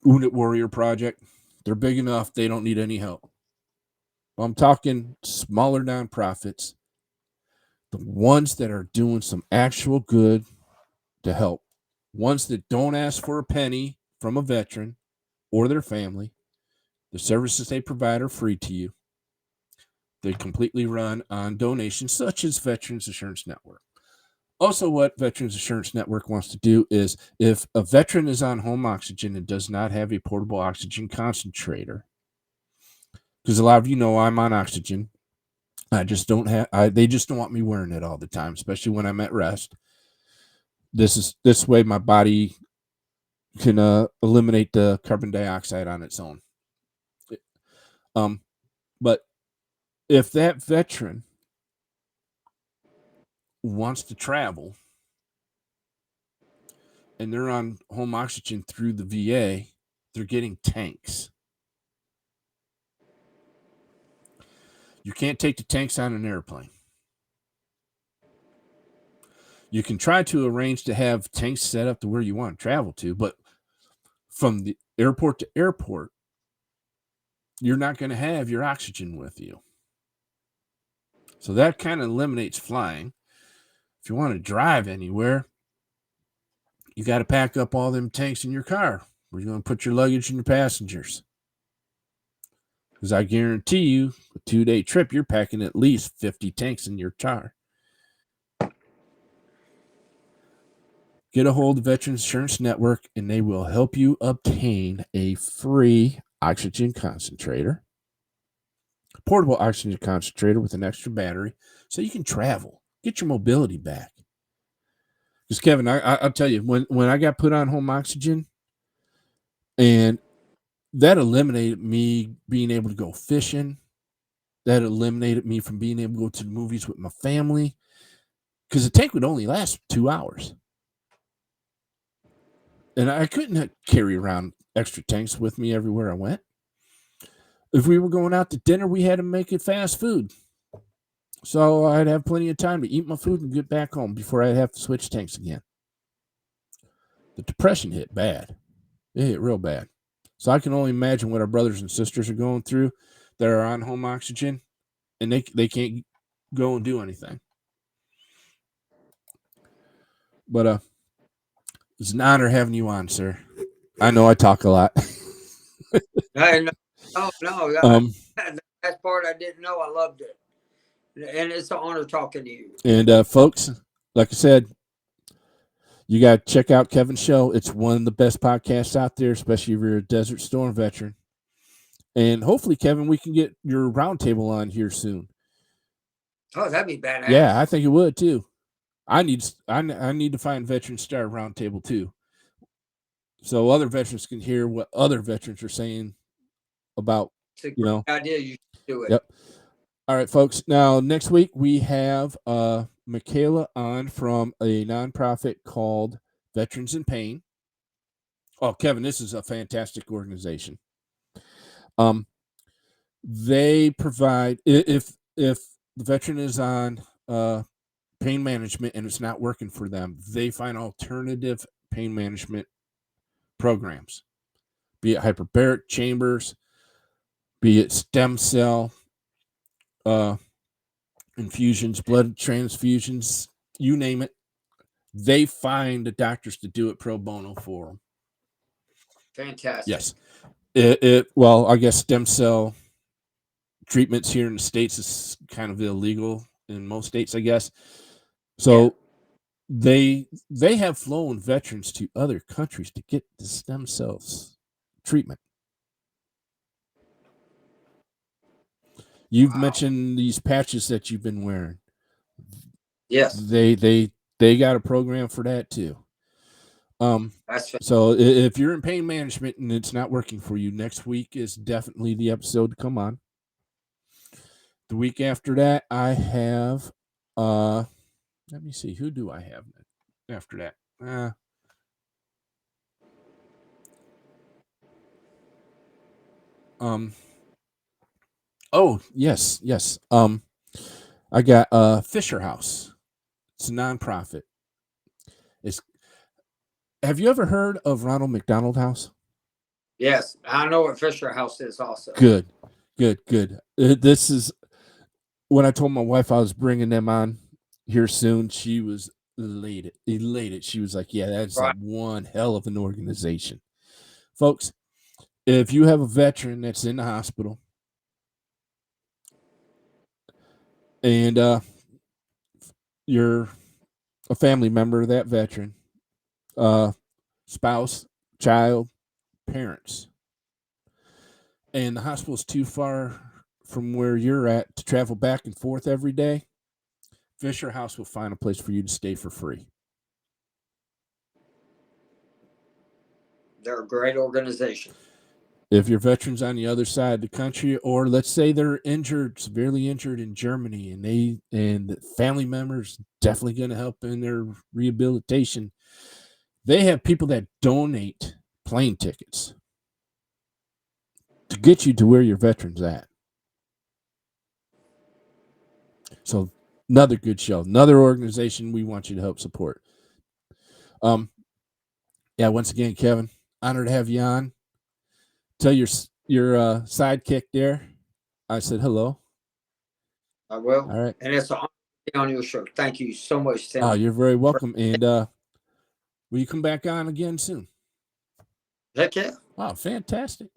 Wounded Warrior Project. They're big enough. They don't need any help. I'm talking smaller nonprofits, the ones that are doing some actual good to help, ones that don't ask for a penny from a veteran or their family. The services they provide are free to you. They completely run on donations, such as Veterans Assurance Network. Also, what Veterans Assurance Network wants to do is if a veteran is on home oxygen and does not have a portable oxygen concentrator, because a lot of you know I'm on oxygen. I just don't have. They just don't want me wearing it all the time, especially when I'm at rest. This way my body can eliminate the carbon dioxide on its own. But if that veteran wants to travel and they're on home oxygen through the VA, they're getting tanks. You can't take the tanks on an airplane. You can try to arrange to have tanks set up to where you want to travel to, but from the airport to airport, you're not going to have your oxygen with you. So that kind of eliminates flying. If you want to drive anywhere, you got to pack up all them tanks in your car. Where you're going to put your luggage and your passengers. Because I guarantee you, a 2-day trip, you're packing at least 50 tanks in your car. Get a hold of Veterans Insurance Network, and they will help you obtain a free oxygen concentrator, a portable oxygen concentrator with an extra battery, so you can travel, get your mobility back. Because Kevin, I'll tell you, when I got put on home oxygen, and that eliminated me being able to go fishing. That eliminated me from being able to go to the movies with my family. Because the tank would only last 2 hours. And I couldn't carry around extra tanks with me everywhere I went. If we were going out to dinner, we had to make it fast food. So I'd have plenty of time to eat my food and get back home before I'd have to switch tanks again. The depression hit bad. It hit real bad. So I can only imagine what our brothers and sisters are going through that are on home oxygen, and they can't go and do anything. But it's an honor having you on, sir. I know I talk a lot. Hey, no. That part I didn't know. I loved it. And it's an honor talking to you. And folks, like I said, you got to check out Kevin's show. It's one of the best podcasts out there, especially if you're a Desert Storm veteran. And hopefully, Kevin, we can get your roundtable on here soon. Oh, that'd be badass. Yeah, I think it would too. I need to find Veteran Star roundtable too, so other veterans can hear what other veterans are saying about. It's a great idea. You should do it. Yep. All right, folks. Now next week we have Michaela on from a nonprofit called Veterans in Pain. Oh, Kevin, this is a fantastic organization. They provide if the veteran is on pain management and it's not working for them, they find alternative pain management programs, be it hyperbaric chambers, be it stem cell infusions, blood transfusions, you name it. They find the doctors to do it pro bono for them. Fantastic. Yes. Well, I guess stem cell treatments here in the States is kind of illegal in most states, I guess. So they have flown veterans to other countries to get the stem cells treatment. You've mentioned these patches that you've been wearing. Yes. They got a program for that too. That's So if you're in pain management and it's not working for you, next week is definitely the episode to come on. The week after that, I have let me see, who do I have after that? Oh, yes. I got Fisher House. It's a nonprofit. It's Have you ever heard of Ronald McDonald House? yes. I know what Fisher House is also. Good. This is when I told my wife I was bringing them on here soon. She was elated. She was like, "Yeah, that's Right. one hell of an organization, folks." If you have a veteran that's in the hospital and you're a family member of that veteran, spouse, child, parents, and the hospital's too far from where you're at to travel back and forth every day, Fisher House will find a place for you to stay for free. They're a great organization. If your veteran's on the other side of the country, or let's say they're injured, severely injured in Germany, and the family members definitely going to help in their rehabilitation, they have people that donate plane tickets to get you to where your veteran's at. So another good show, another organization we want you to help support. Yeah, once again, Kevin, honored to have you on. Tell your sidekick there I said hello. I will. All right. And it's an honor to be on your show. Thank you so much, Tim. Oh, you're very welcome. And will you come back on again soon? Heck yeah. Wow, fantastic.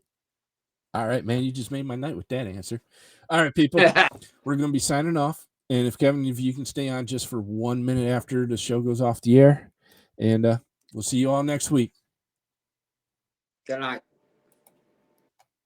All right, man. You just made my night with that answer. All right, people. We're going to be signing off. And if Kevin, if you can stay on just for 1 minute after the show goes off the air, and we'll see you all next week. Good night.